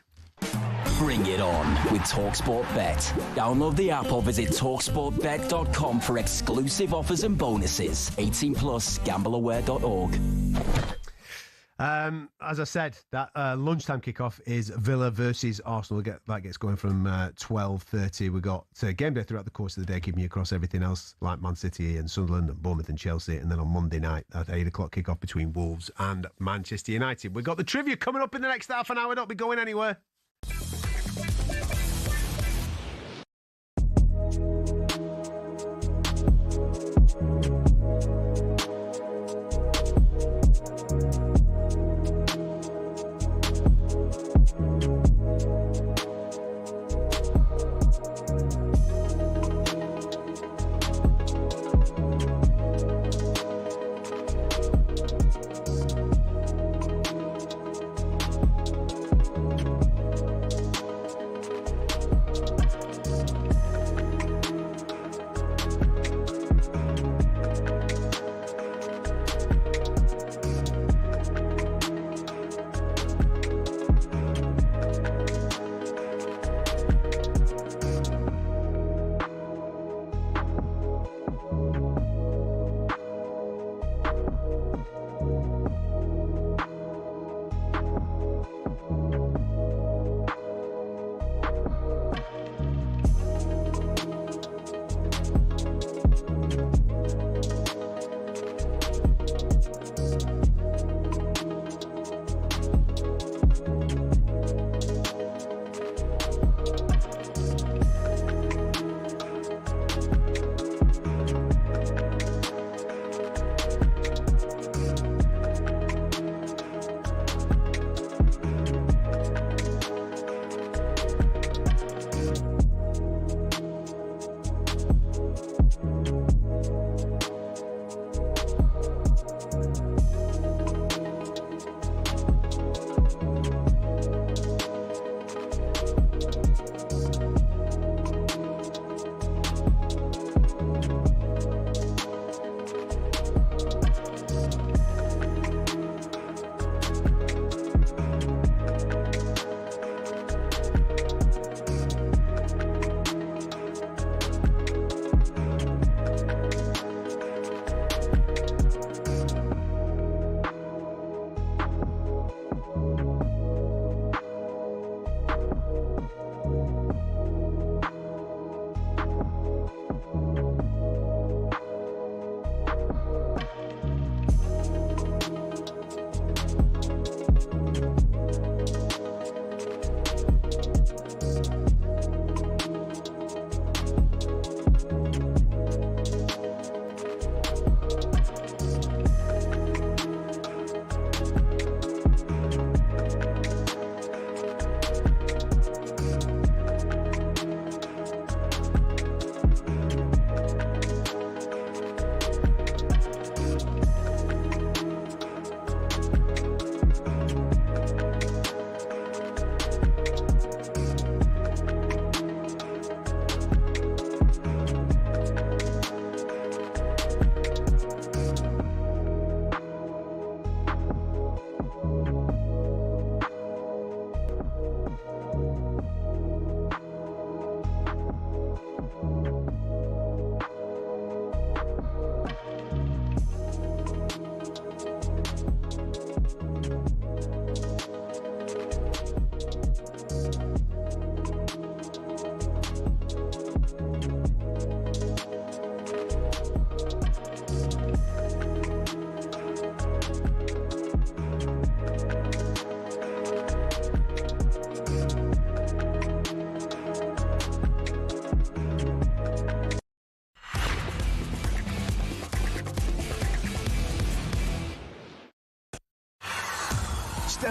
Bring it on with talkSPORT Bet. Download the app or visit talksportbet.com for exclusive offers and bonuses. 18 plus, gambleaware.org. As I said, that lunchtime kickoff is Villa versus Arsenal. That gets going from 12:30. We've got game day throughout the course of the day, keeping you across everything else like Man City and Sunderland and Bournemouth and Chelsea. And then on Monday night, at 8 o'clock kickoff between Wolves and Manchester United. We've got the trivia coming up in the next half an hour. Don't be going anywhere.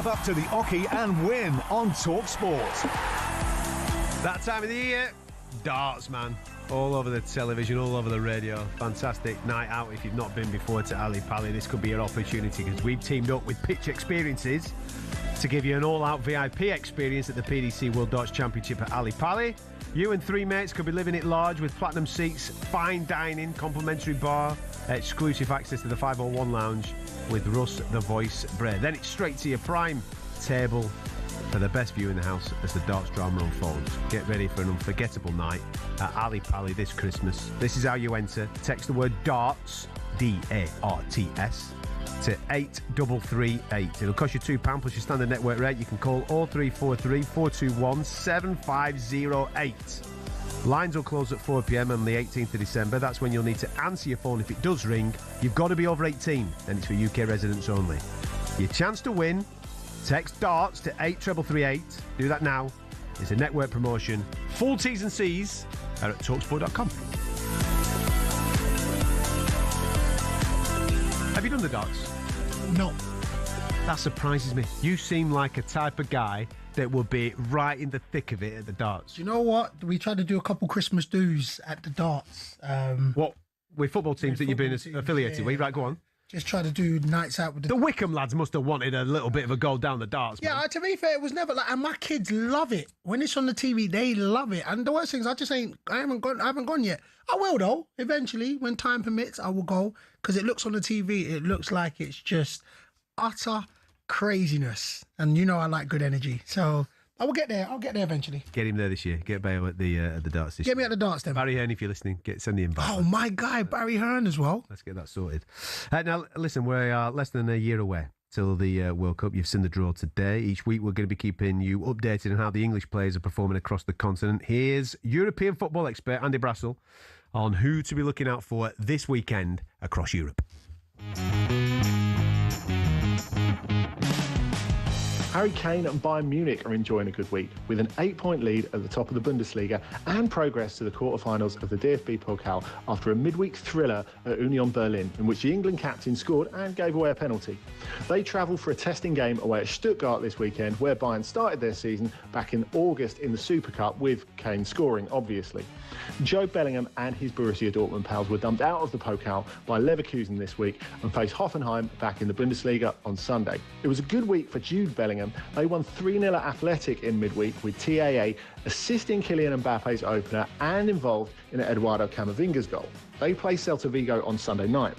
Rev up to the Oki and win on talkSPORT. That time of the year, darts, man. All over the television, all over the radio. Fantastic night out if you've not been before to Ali Pali. This could be your opportunity because we've teamed up with Pitch Experiences to give you an all-out VIP experience at the PDC World Darts Championship at Ali Pali. You and 3 mates could be living it large with platinum seats, fine dining, complimentary bar, exclusive access to the 501 lounge with Russ the Voice Bray. Then it's straight to your prime table for the best view in the house as the darts drama unfolds. Get ready for an unforgettable night at Ali Pali this Christmas. This is how you enter. Text the word DARTS, D-A-R-T-S, to 8338. It'll cost you £2 plus your standard network rate. You can call 0343 421 7508. Lines will close at 4 p.m. on the 18th of December. That's when you'll need to answer your phone if it does ring. You've got to be over 18 and it's for UK residents only. Your chance to win, text DARTS to 8338. Do that now. It's a network promotion. Full T's and C's are at talksport.com. Have you done the darts? No. That surprises me. You seem like a type of guy that will be right in the thick of it at the darts. Do you know what? We tried to do a couple Christmas do's at the darts. What? With football teams that you've been affiliated with? Right, go on. Just try to do nights out with the Wickham lads must have wanted a little bit of a goal down the darts. Yeah, man. to be fair, it was never like, and my kids love it. When it's on the TV, they love it. And the worst thing is, I haven't gone yet. I will though. Eventually, when time permits, I will go because it looks on the TV. It looks like it's just utter craziness, and you know I like good energy, so I will get there. I'll get there eventually. Get him there this year. Get Bayo at the darts this year. Get me at the darts then. Barry Hearn, if you're listening, send the invite. Oh, my guy, Barry Hearn as well. Let's get that sorted. Now, listen, we are less than a year away till the World Cup. You've seen the draw today. Each week we're going to be keeping you updated on how the English players are performing across the continent. Here's European football expert Andy Brassel on who to be looking out for this weekend across Europe. Harry Kane and Bayern Munich are enjoying a good week, with an 8-point lead at the top of the Bundesliga and progress to the quarter-finals of the DFB Pokal after a midweek thriller at Union Berlin, in which the England captain scored and gave away a penalty. They travel for a testing game away at Stuttgart this weekend, where Bayern started their season back in August in the Super Cup, with Kane scoring, obviously. Joe Bellingham and his Borussia Dortmund pals were dumped out of the Pokal by Leverkusen this week and face Hoffenheim back in the Bundesliga on Sunday. It was a good week for Jude Bellingham. They won 3-0 at Athletic in midweek, with TAA assisting Kylian Mbappe's opener and involved in Eduardo Camavinga's goal. They play Celta Vigo on Sunday night.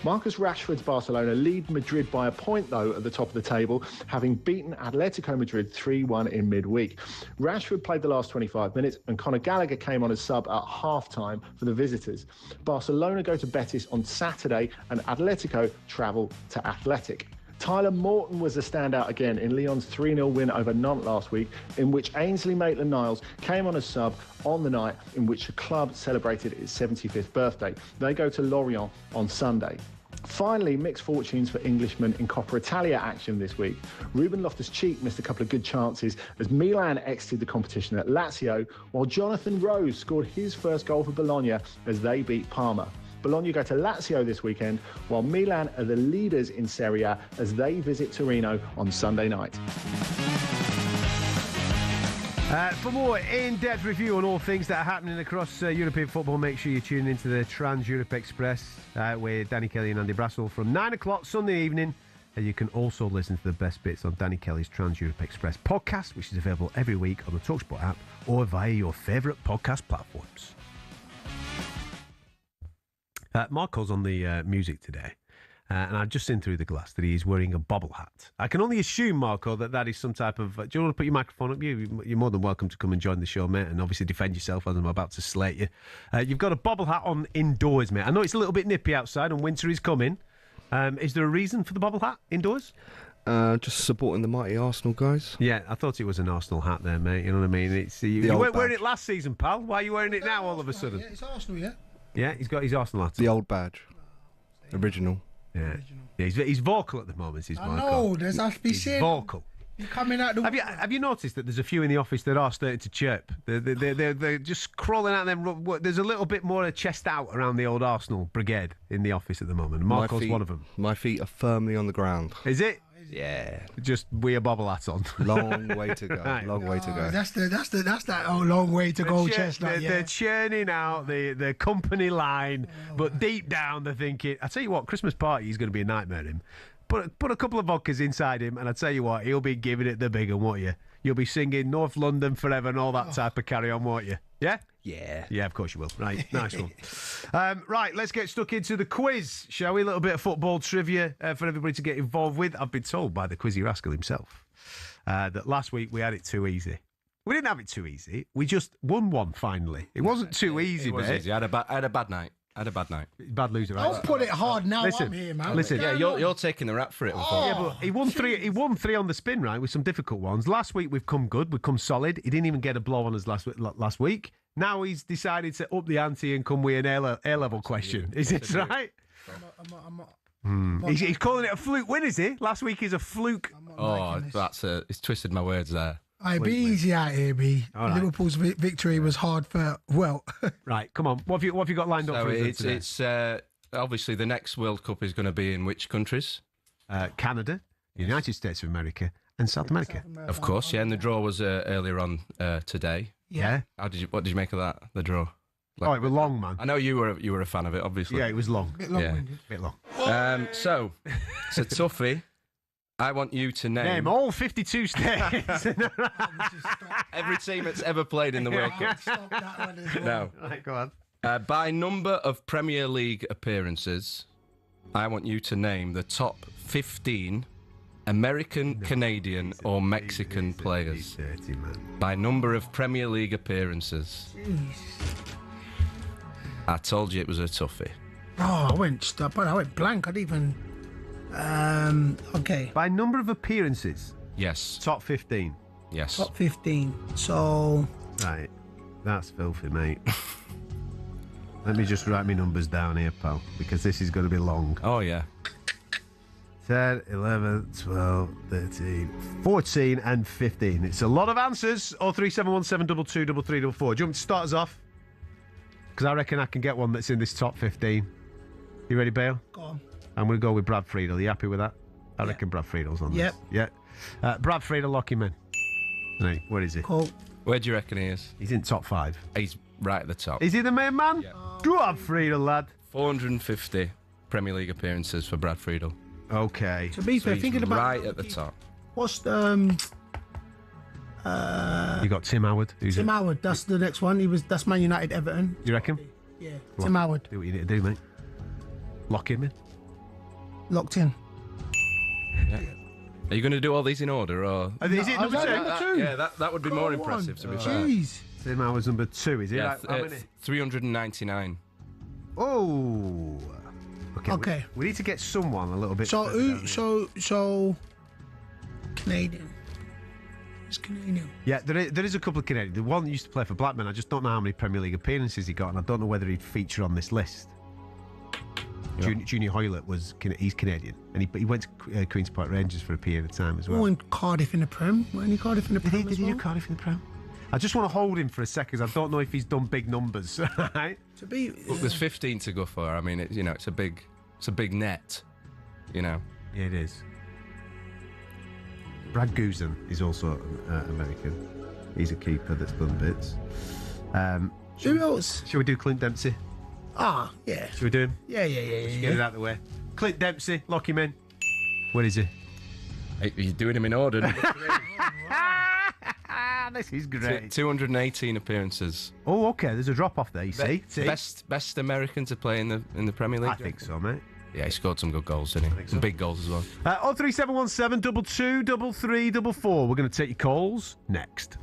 Marcus Rashford's Barcelona lead Madrid by a point, though, at the top of the table, having beaten Atletico Madrid 3-1 in midweek. Rashford played the last 25 minutes and Conor Gallagher came on as sub at half-time for the visitors. Barcelona go to Betis on Saturday and Atletico travel to Athletic. Tyler Morton was the standout again in Lyon's 3-0 win over Nantes last week, in which Ainsley Maitland-Niles came on as sub on the night in which the club celebrated its 75th birthday. They go to Lorient on Sunday. Finally, mixed fortunes for Englishmen in Coppa Italia action this week. Ruben Loftus-Cheek missed a couple of good chances as Milan exited the competition at Lazio, while Jonathan Rose scored his first goal for Bologna as they beat Parma. Bologna go to Lazio this weekend, while Milan are the leaders in Serie A as they visit Torino on Sunday night. For more in-depth review on all things that are happening across European football, make sure you tune into the Trans-Europe Express with Danny Kelly and Andy Brassel from 9 o'clock Sunday evening. And you can also listen to the best bits on Danny Kelly's Trans-Europe Express podcast, which is available every week on the talkSPORT app or via your favourite podcast platforms. Marco's on the music today, and I've just seen through the glass that he's wearing a bobble hat. I can only assume, Marco, that is some type of... do you want to put your microphone up? You're more than welcome to come and join the show, mate, and obviously defend yourself as I'm about to slate you. You've got a bobble hat on indoors, mate. I know it's a little bit nippy outside and winter is coming. Is there a reason for the bobble hat indoors? Just supporting the mighty Arsenal guys. Yeah, I thought it was an Arsenal hat there, mate. You know what I mean? You weren't wearing it last season, pal. Why are you wearing it now all of a sudden? Yeah, it's Arsenal, yeah. Yeah, he's got his Arsenal hat. The old badge. Original. Yeah. He's vocal at the moment, is Marco. I know, there's has to be He's vocal. You're coming out the... Have you noticed that there's a few in the office that are starting to chirp? They're just crawling out them. There's a little bit more chest out around the old Arsenal brigade in the office at the moment. Marco's one of them. My feet are firmly on the ground. Is it? Yeah. Just wear bobble hats on. Long way to go. Long way to go. That's that long way to go chestnut. They're churning out the company line, but deep down they're thinking, I tell you what, Christmas party is going to be a nightmare in him. Put a couple of vodkas inside him, and I tell you what, he'll be giving it the big one, won't you? You'll be singing North London Forever and all that type of carry on, won't you? Yeah? Yeah. Yeah, of course you will. Right, nice one. Right, let's get stuck into the quiz, shall we? A little bit of football trivia for everybody to get involved with. I've been told by the Quizzy Rascal himself that last week we had it too easy. We didn't have it too easy. We just won one finally. It wasn't too easy, It was mate. easy. I had a bad night. Bad loser, right? Don't put it hard now. Listen, I'm here, man. listen. Yeah, you're taking the rap for it. Yeah, but he won three. He won three on the spin, right, with some difficult ones. Last week we've come good. We've come solid. He didn't even get a blow on us last week. Now he's decided to up the ante and come with an A-level question. Is it right? He's calling it a fluke win, is he? Last week is a fluke. It's twisted my words there. Hey, be easy out here, B. Right. Liverpool's victory was hard for, Right, come on. What have you got lined up So for us today? it's obviously the next World Cup is going to be in which countries? Canada, United States of America, and South America. Of course, yeah. And the draw was earlier on today. Yeah. What did you make of that? The draw? It was long, man. I know you were a fan of it, obviously. Yeah, it was long. Bit long-winded. Bit long. So it's a toughie. I want you to name all 52 states. every team that's ever played in the World Cup. Stop that one as well. No. Right, go on. By number of Premier League appearances, I want you to name the top 15 American, Canadian, or Mexican players. 30, man. By number of Premier League appearances. Jeez. I told you it was a toughie. Oh, I went blank. I didn't even. Okay. By number of appearances. Yes. Top 15. Yes. Top 15. So. Right. That's filthy, mate. Let me just write my numbers down here, pal, because this is going to be long. Oh, yeah. 10, 11, 12, 13, 14 and 15. It's a lot of answers. 03717223344. Do you want me to start us off? Because I reckon I can get one that's in this top 15. You ready, Bale? Go on. I'm going to go with Brad Friedel. Are you happy with that? I reckon Brad Friedel's on this. Yeah. Brad Friedel, lock him in. Right, where is he? Cool. Where do you reckon he is? He's in top 5. He's right at the top. Is he the main man? Yeah. Go on, Friedel, lad. 450 Premier League appearances for Brad Friedel. Okay. To be fair, he's thinking about right at the top. what's You got Tim Howard. Who's Tim it? Howard. That's the next one. That's Man United, Everton. You reckon? Yeah. Well, Tim Howard. Do what you need to do, mate. Lock him in. Locked in. Yeah. Are you going to do all these in order, or Is it number 2? Yeah, that would be more impressive. To be fair. Jeez. Tim Howard's number 2, is it? Yeah, Right, how many? 399. Oh. Okay. We need to get someone a little bit. So further down here. so Canadian. It's Canadian. Yeah, there is a couple of Canadians. The one that used to play for Blackburn, I just don't know how many Premier League appearances he got, and I don't know whether he'd feature on this list. Yeah. Junior Hoylett he's Canadian, and he went to Queen's Park Rangers for a period of time as well. Oh, and Cardiff in the Prem. Weren't he Cardiff in the Prem? Did he do Cardiff in the Prem? I just want to hold him for a second. I don't know if he's done big numbers. Right? To be. Look, there's 15 to go for. I mean, it's a big net. You know. Yeah, it is. Brad Guzan is also American. He's a keeper that's done bits. Who else? Shall we do Clint Dempsey? Ah, yeah. Shall we do him? Yeah. Get it out of the way. Clint Dempsey, lock him in. Where is he? You're doing him in order. This is great. 218 appearances. Oh, okay. There's a drop off there. You see? Best American to play in the Premier League. I think so, mate. Yeah, he scored some good goals, didn't he? Some big goals as well. 03717 22 3344. We're going to take your calls next.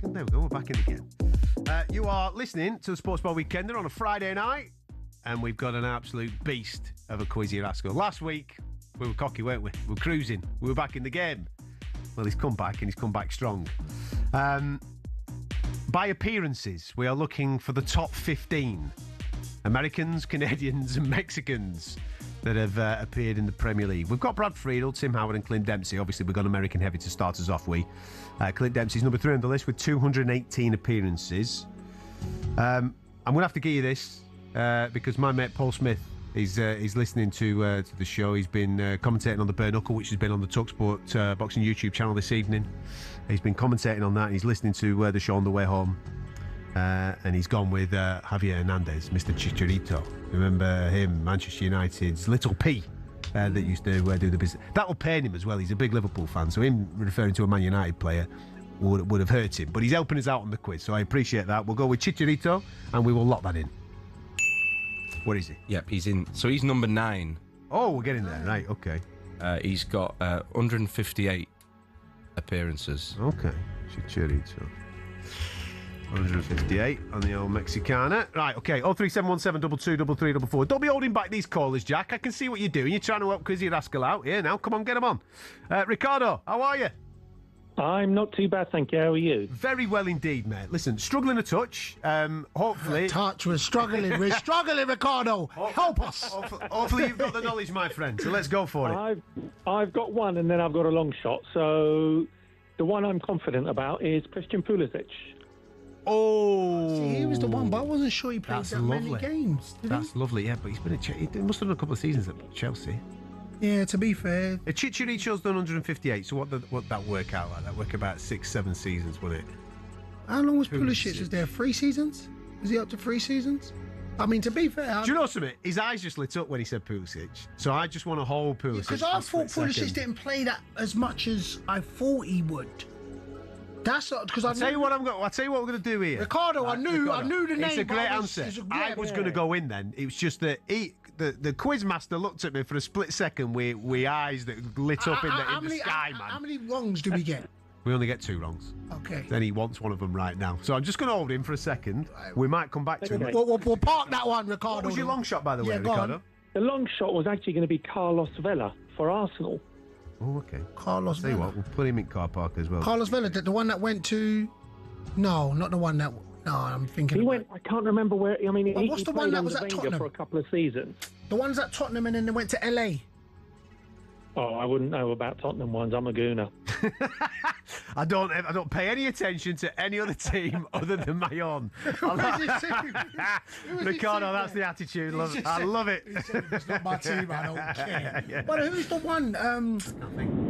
second. There we go. We're back in again. You are listening to the Sports Bar Weekender on a Friday night, and we've got an absolute beast of a quiz here, Asco. Last week, we were cocky, weren't we? We were cruising. We were back in the game. Well, he's come back, and he's come back strong. By appearances, we are looking for the top 15 Americans, Canadians, and Mexicans that have appeared in the Premier League. We've got Brad Friedel, Tim Howard, and Clint Dempsey. Obviously, we've got American heavy to start us off with. Clint Dempsey's number 3 on the list with 218 appearances. I'm going to have to give you this because my mate Paul Smith is listening to the show. He's been commentating on the Bare Knuckle, which has been on the talkSPORT boxing YouTube channel this evening. He's been commentating on that. He's listening to the show on the way home. And he's gone with Javier Hernandez, Mr. Chicharito. Remember him, Manchester United's little P that used to do the business. That will pain him as well. He's a big Liverpool fan, so him referring to a Man United player would have hurt him. But he's helping us out on the quiz, so I appreciate that. We'll go with Chicharito, and we will lock that in. What is he? Yep, he's in. So he's number 9. Oh, we're getting there. Right, okay. He's got 158 appearances. Okay, Chicharito. 158 on the old Mexicana. Right, okay. 03717223344. Don't be holding back these callers, Jack. I can see what you're doing. You're trying to help Quizzy Rascal out. Here now, come on, get him on. Ricardo, how are you? I'm not too bad, thank you. How are you? Very well indeed, mate. Listen, struggling a touch. Hopefully... We're struggling. We're struggling, Ricardo. Help us. Hopefully you've got the knowledge, my friend. So let's go for it. I've got one, and then I've got a long shot. So the one I'm confident about is Christian Pulisic. Oh, see, he was the one, but I wasn't sure he played that many games. That's lovely, yeah. But he's been he must have done a couple of seasons at Chelsea. Yeah, to be fair, Chicharito's done 158. So what that work out like? That work about 6-7 seasons, wasn't it? How long was Pulisic? Was there 3 seasons? Was he up to 3 seasons? I mean, to be fair, do you know something? His eyes just lit up when he said Pulisic. So I just want to hold Pulisic. Because I thought Pulisic didn't play that as much as I thought he would. That's because I'll tell you what we're going to do here. Ricardo, I knew the name. It's a great answer. I was going to go in then. It was just that the quiz master looked at me for a split second with eyes that lit up in the sky, man. How many wrongs do we get? We only get 2 wrongs. Okay. Then he wants one of them right now. So I'm just going to hold him for a second. We might come back to him. We'll park that one, Ricardo. What was your long shot, by the way, Ricardo? The long shot was actually going to be Carlos Vela for Arsenal. Oh, okay. Carlos Vela. Vela. What, we'll put him in car park as well. Carlos Vela, the one that went to... No, not the one that... No, I'm thinking... He went... I can't remember where... I mean, well, what's the one that was at Tottenham? For a couple of seasons. The ones at Tottenham and then they went to LA. Oh, I wouldn't know about Tottenham ones. I'm a gooner. I don't pay any attention to any other team other than my own. Ricardo, that's the attitude. I love it. It's not my team. I don't care. Yeah. But who's the one?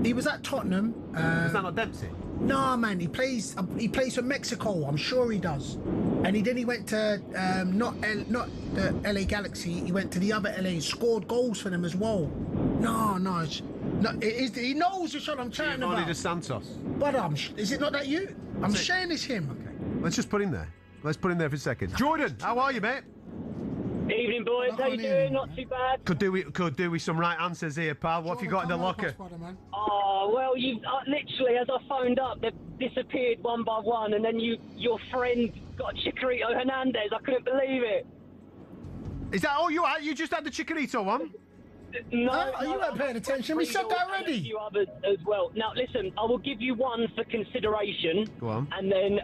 He was at Tottenham. Was that not Dempsey? No, man. He plays for Mexico. I'm sure he does. And he went to not the LA Galaxy. He went to the other LA and scored goals for them as well. No, he knows which one I'm chatting about. Dos Santos. But is it not that you? I'm saying it's him. Okay. Let's just put him there. Let's put him there for a second. Jordan, how are you, mate? Evening, boys. How you doing? Not too bad. Could do with some right answers here, pal. What have you got in the locker? Oh, well, you literally, as I phoned up, they've disappeared one by one, and then your friend got Chicharito Hernandez. I couldn't believe it. Is that all you had? You just had the Chicharito one? No, you weren't paying attention. We said that already. A few others as well. Now, listen, I will give you one for consideration. Go on. And then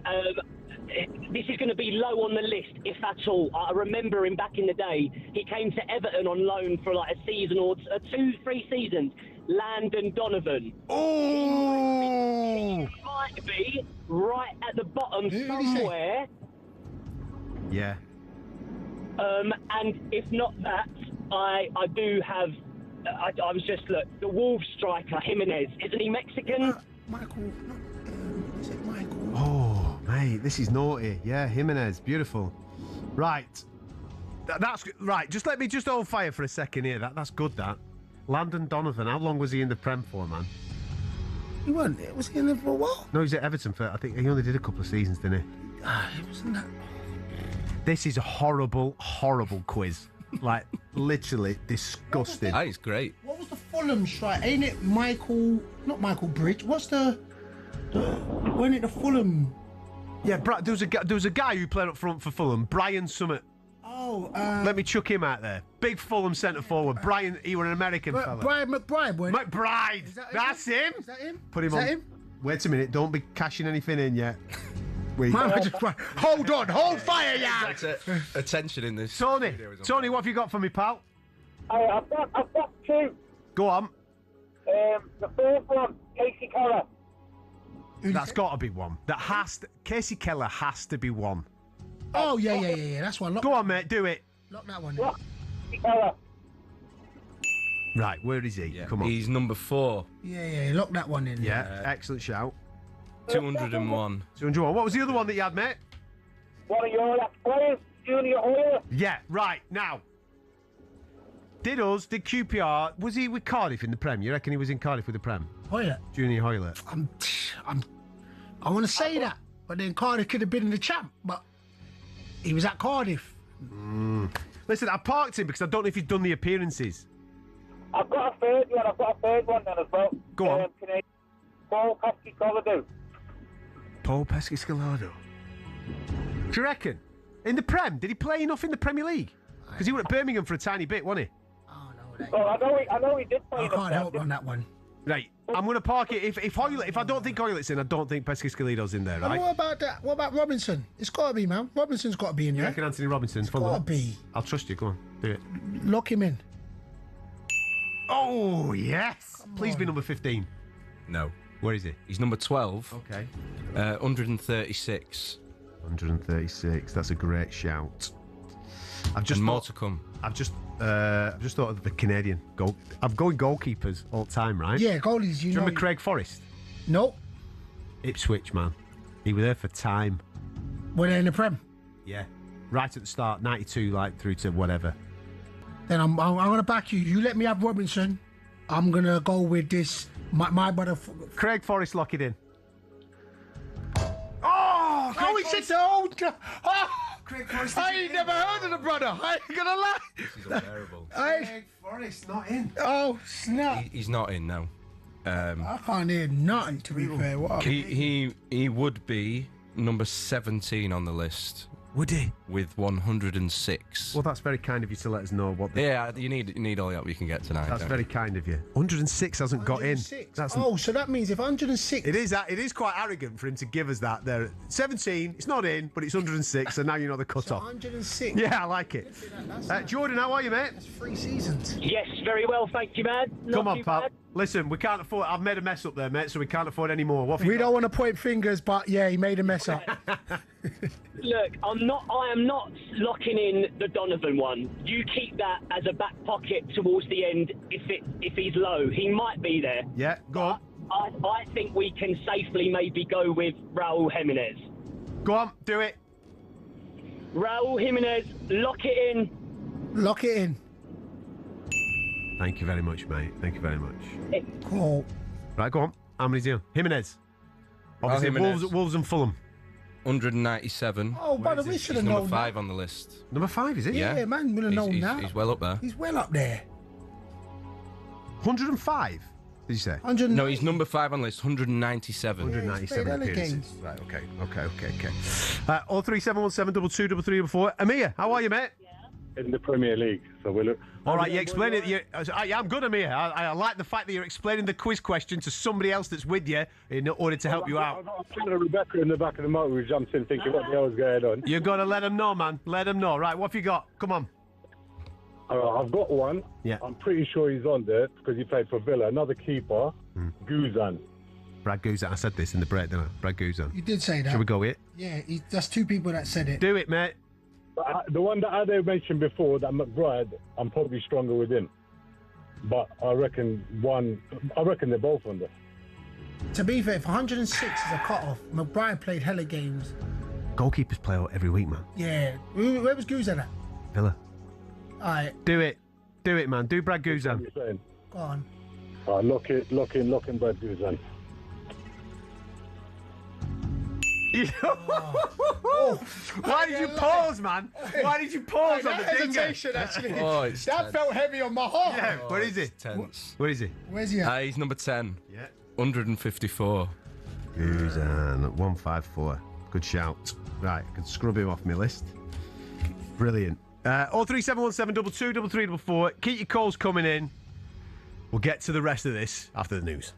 this is going to be low on the list, if that's all. I remember him back in the day. He came to Everton on loan for like a season or 2-3 seasons. Landon Donovan. Oh! He might be right at the bottom somewhere. Yeah. And if not that, I do have. I was just the Wolves striker Jimenez. Isn't he Mexican? Michael. Is it Michael? Oh, mate, this is naughty. Yeah, Jimenez, beautiful. Right, that's right. Just let me hold fire for a second here. That's good. That Landon Donovan. How long was he in the Prem for, man? He wasn't. Was he in there for a while? No, he's at Everton for. I think he only did a couple of seasons, didn't he? He wasn't that. This is a horrible, horrible quiz. Like, literally disgusting. That is great. What was the Fulham strike? Ain't it Michael... Not Michael Bridge. What's the... Wasn't it the Fulham... Yeah, there was a guy who played up front for Fulham, Brian Summit. Oh, let me chuck him out there. Big Fulham centre forward. Brian, he was an American fella. Brian McBride, wasn't it? McBride. That's him. Is that him? Put him Is on. that him? Wait a minute. Don't be cashing anything in yet. Hold on. Hold fire, yeah. Attention in this. Tony, what have you got for me, pal? I've got two. Go on. The first one, Casey Keller. That's got to be one. Casey Keller has to be one. Oh, yeah. That's one. Go on, mate. Do it. Lock that one. Casey Keller. Right, where is he? Yeah, Come on. He's number 4. Yeah. Lock that one in. Yeah, excellent shout. 201. 201. What was the other one that you had, mate? One of your players, Junior Hoyle. Yeah, right. Now, did QPR, was he with Cardiff in the Prem? You reckon he was in Cardiff with the Prem? Hoyle. Junior Hoyle. I want to say that, but then Cardiff could have been in the champ, but he was at Cardiff. Listen, I parked him because I don't know if he's done the appearances. I've got a third one then as well. Go on. Paul Pesci-Collado. Paul Pesci-Collado. Do you reckon? In the Prem? Did he play enough in the Premier League? Because he was at Birmingham for a tiny bit, wasn't he? I know he did play. I can't help on that one. Right, I'm going to park it. If I don't think Hoylett's in, I don't think Pesci-Collado's in there, right? And what about that? What about Robinson? It's got to be, man. Robinson's got to be in You there. reckon Anthony Robinson's full? Got to be. I'll trust you. Go on, do it. Lock him in. Oh yes! Please be number 15. No. Where is he? He's number 12. Okay. 136. 136. That's a great shout. More to come. I've just thought of the Canadian goal. I'm going goalkeepers all the time, right? Yeah, goalies. Do you remember Craig Forrest? No. Ipswich, man. He was there for time. Were they in the Prem? Yeah. Right at the start, 92, through to whatever. Then I'm going to back you. You let me have Robinson. I'm going to go with this. My brother. Craig Forrest, lock it in. Oh, he said no. Craig Forrest. I ain't never heard of the brother. I ain't going to lie. This is unbearable. Craig Forrest, not in. Oh, snap. He's not in now. I can't hear nothing, to be fair. What? He would be number 17 on the list. Would he? With 106. Well, that's very kind of you to let us know what. Yeah, you need all the help you can get tonight. That's very kind of you. 106 hasn't got in. So that means if 106. It is quite arrogant for him to give us that. There, 17. It's not in, but it's 106. So now you know the cut off. 106. Yeah, I like it. Jordan, how are you, mate? That's 3 seasons. Yes, very well, thank you, man. Come on, pal. Listen, we can't afford. I've made a mess up there, mate. So we can't afford any more. We don't want to point fingers, but yeah, he made a mess up. Look, I am not locking in the Donovan one. You keep that as a back pocket towards the end. If he's low, he might be there. Yeah, go on. I think we can safely maybe go with Raul Jimenez. Go on, do it. Raul Jimenez, lock it in. Lock it in. Thank you very much, mate. Thank you very much. Cool. Right, go on. How many's he? Jimenez. Obviously, Jimenez. Wolves and Fulham. 197. Oh, brother, we should have known. Number 5 on the list. Number 5, is it? Yeah, man, we'll have known that. He's well up there. He's well up there. 105, did you say? 100. No, he's number 5 on the list. 197. 197 appearances. Right, okay. 03717223344. Amir, how are you, mate? In the Premier League, so we look. All right, you explain it. I'm good, Amir. I like the fact that you're explaining the quiz question to somebody else that's with you in order to help you out. I've got a friend of Rebecca in the back of the motor who jumped in thinking what the hell's going on. You've got to let them know, man. Let them know. Right, what have you got? Come on. I've got one. Yeah. I'm pretty sure he's on there because he played for Villa. Another keeper, Guzan. Brad Guzan. I said this in the break, didn't I? Brad Guzan. You did say that. Shall we go with it? Yeah, that's 2 people that said it. Do it, mate. The one that Ade mentioned before, that McBride, I'm probably stronger with him. But I reckon they're both on there. To be fair, if 106 is a cut-off, McBride played hella games. Goalkeepers play out every week, man. Yeah. Where was Guzan at? Villa. All right. Do it, man. Do Brad Guzan. Go on. Lock in Brad Guzan. Why did you pause, man? Why did you pause on the hesitation, dinger? actually. That felt heavy on my heart. Yeah, where is he? Tense. Where is he? Where's he at? He's number 10. Yeah. 154. Guzan at 154. Good shout. Right, I can scrub him off my list. Brilliant. 03717 22 3344. Keep your calls coming in. We'll get to the rest of this after the news.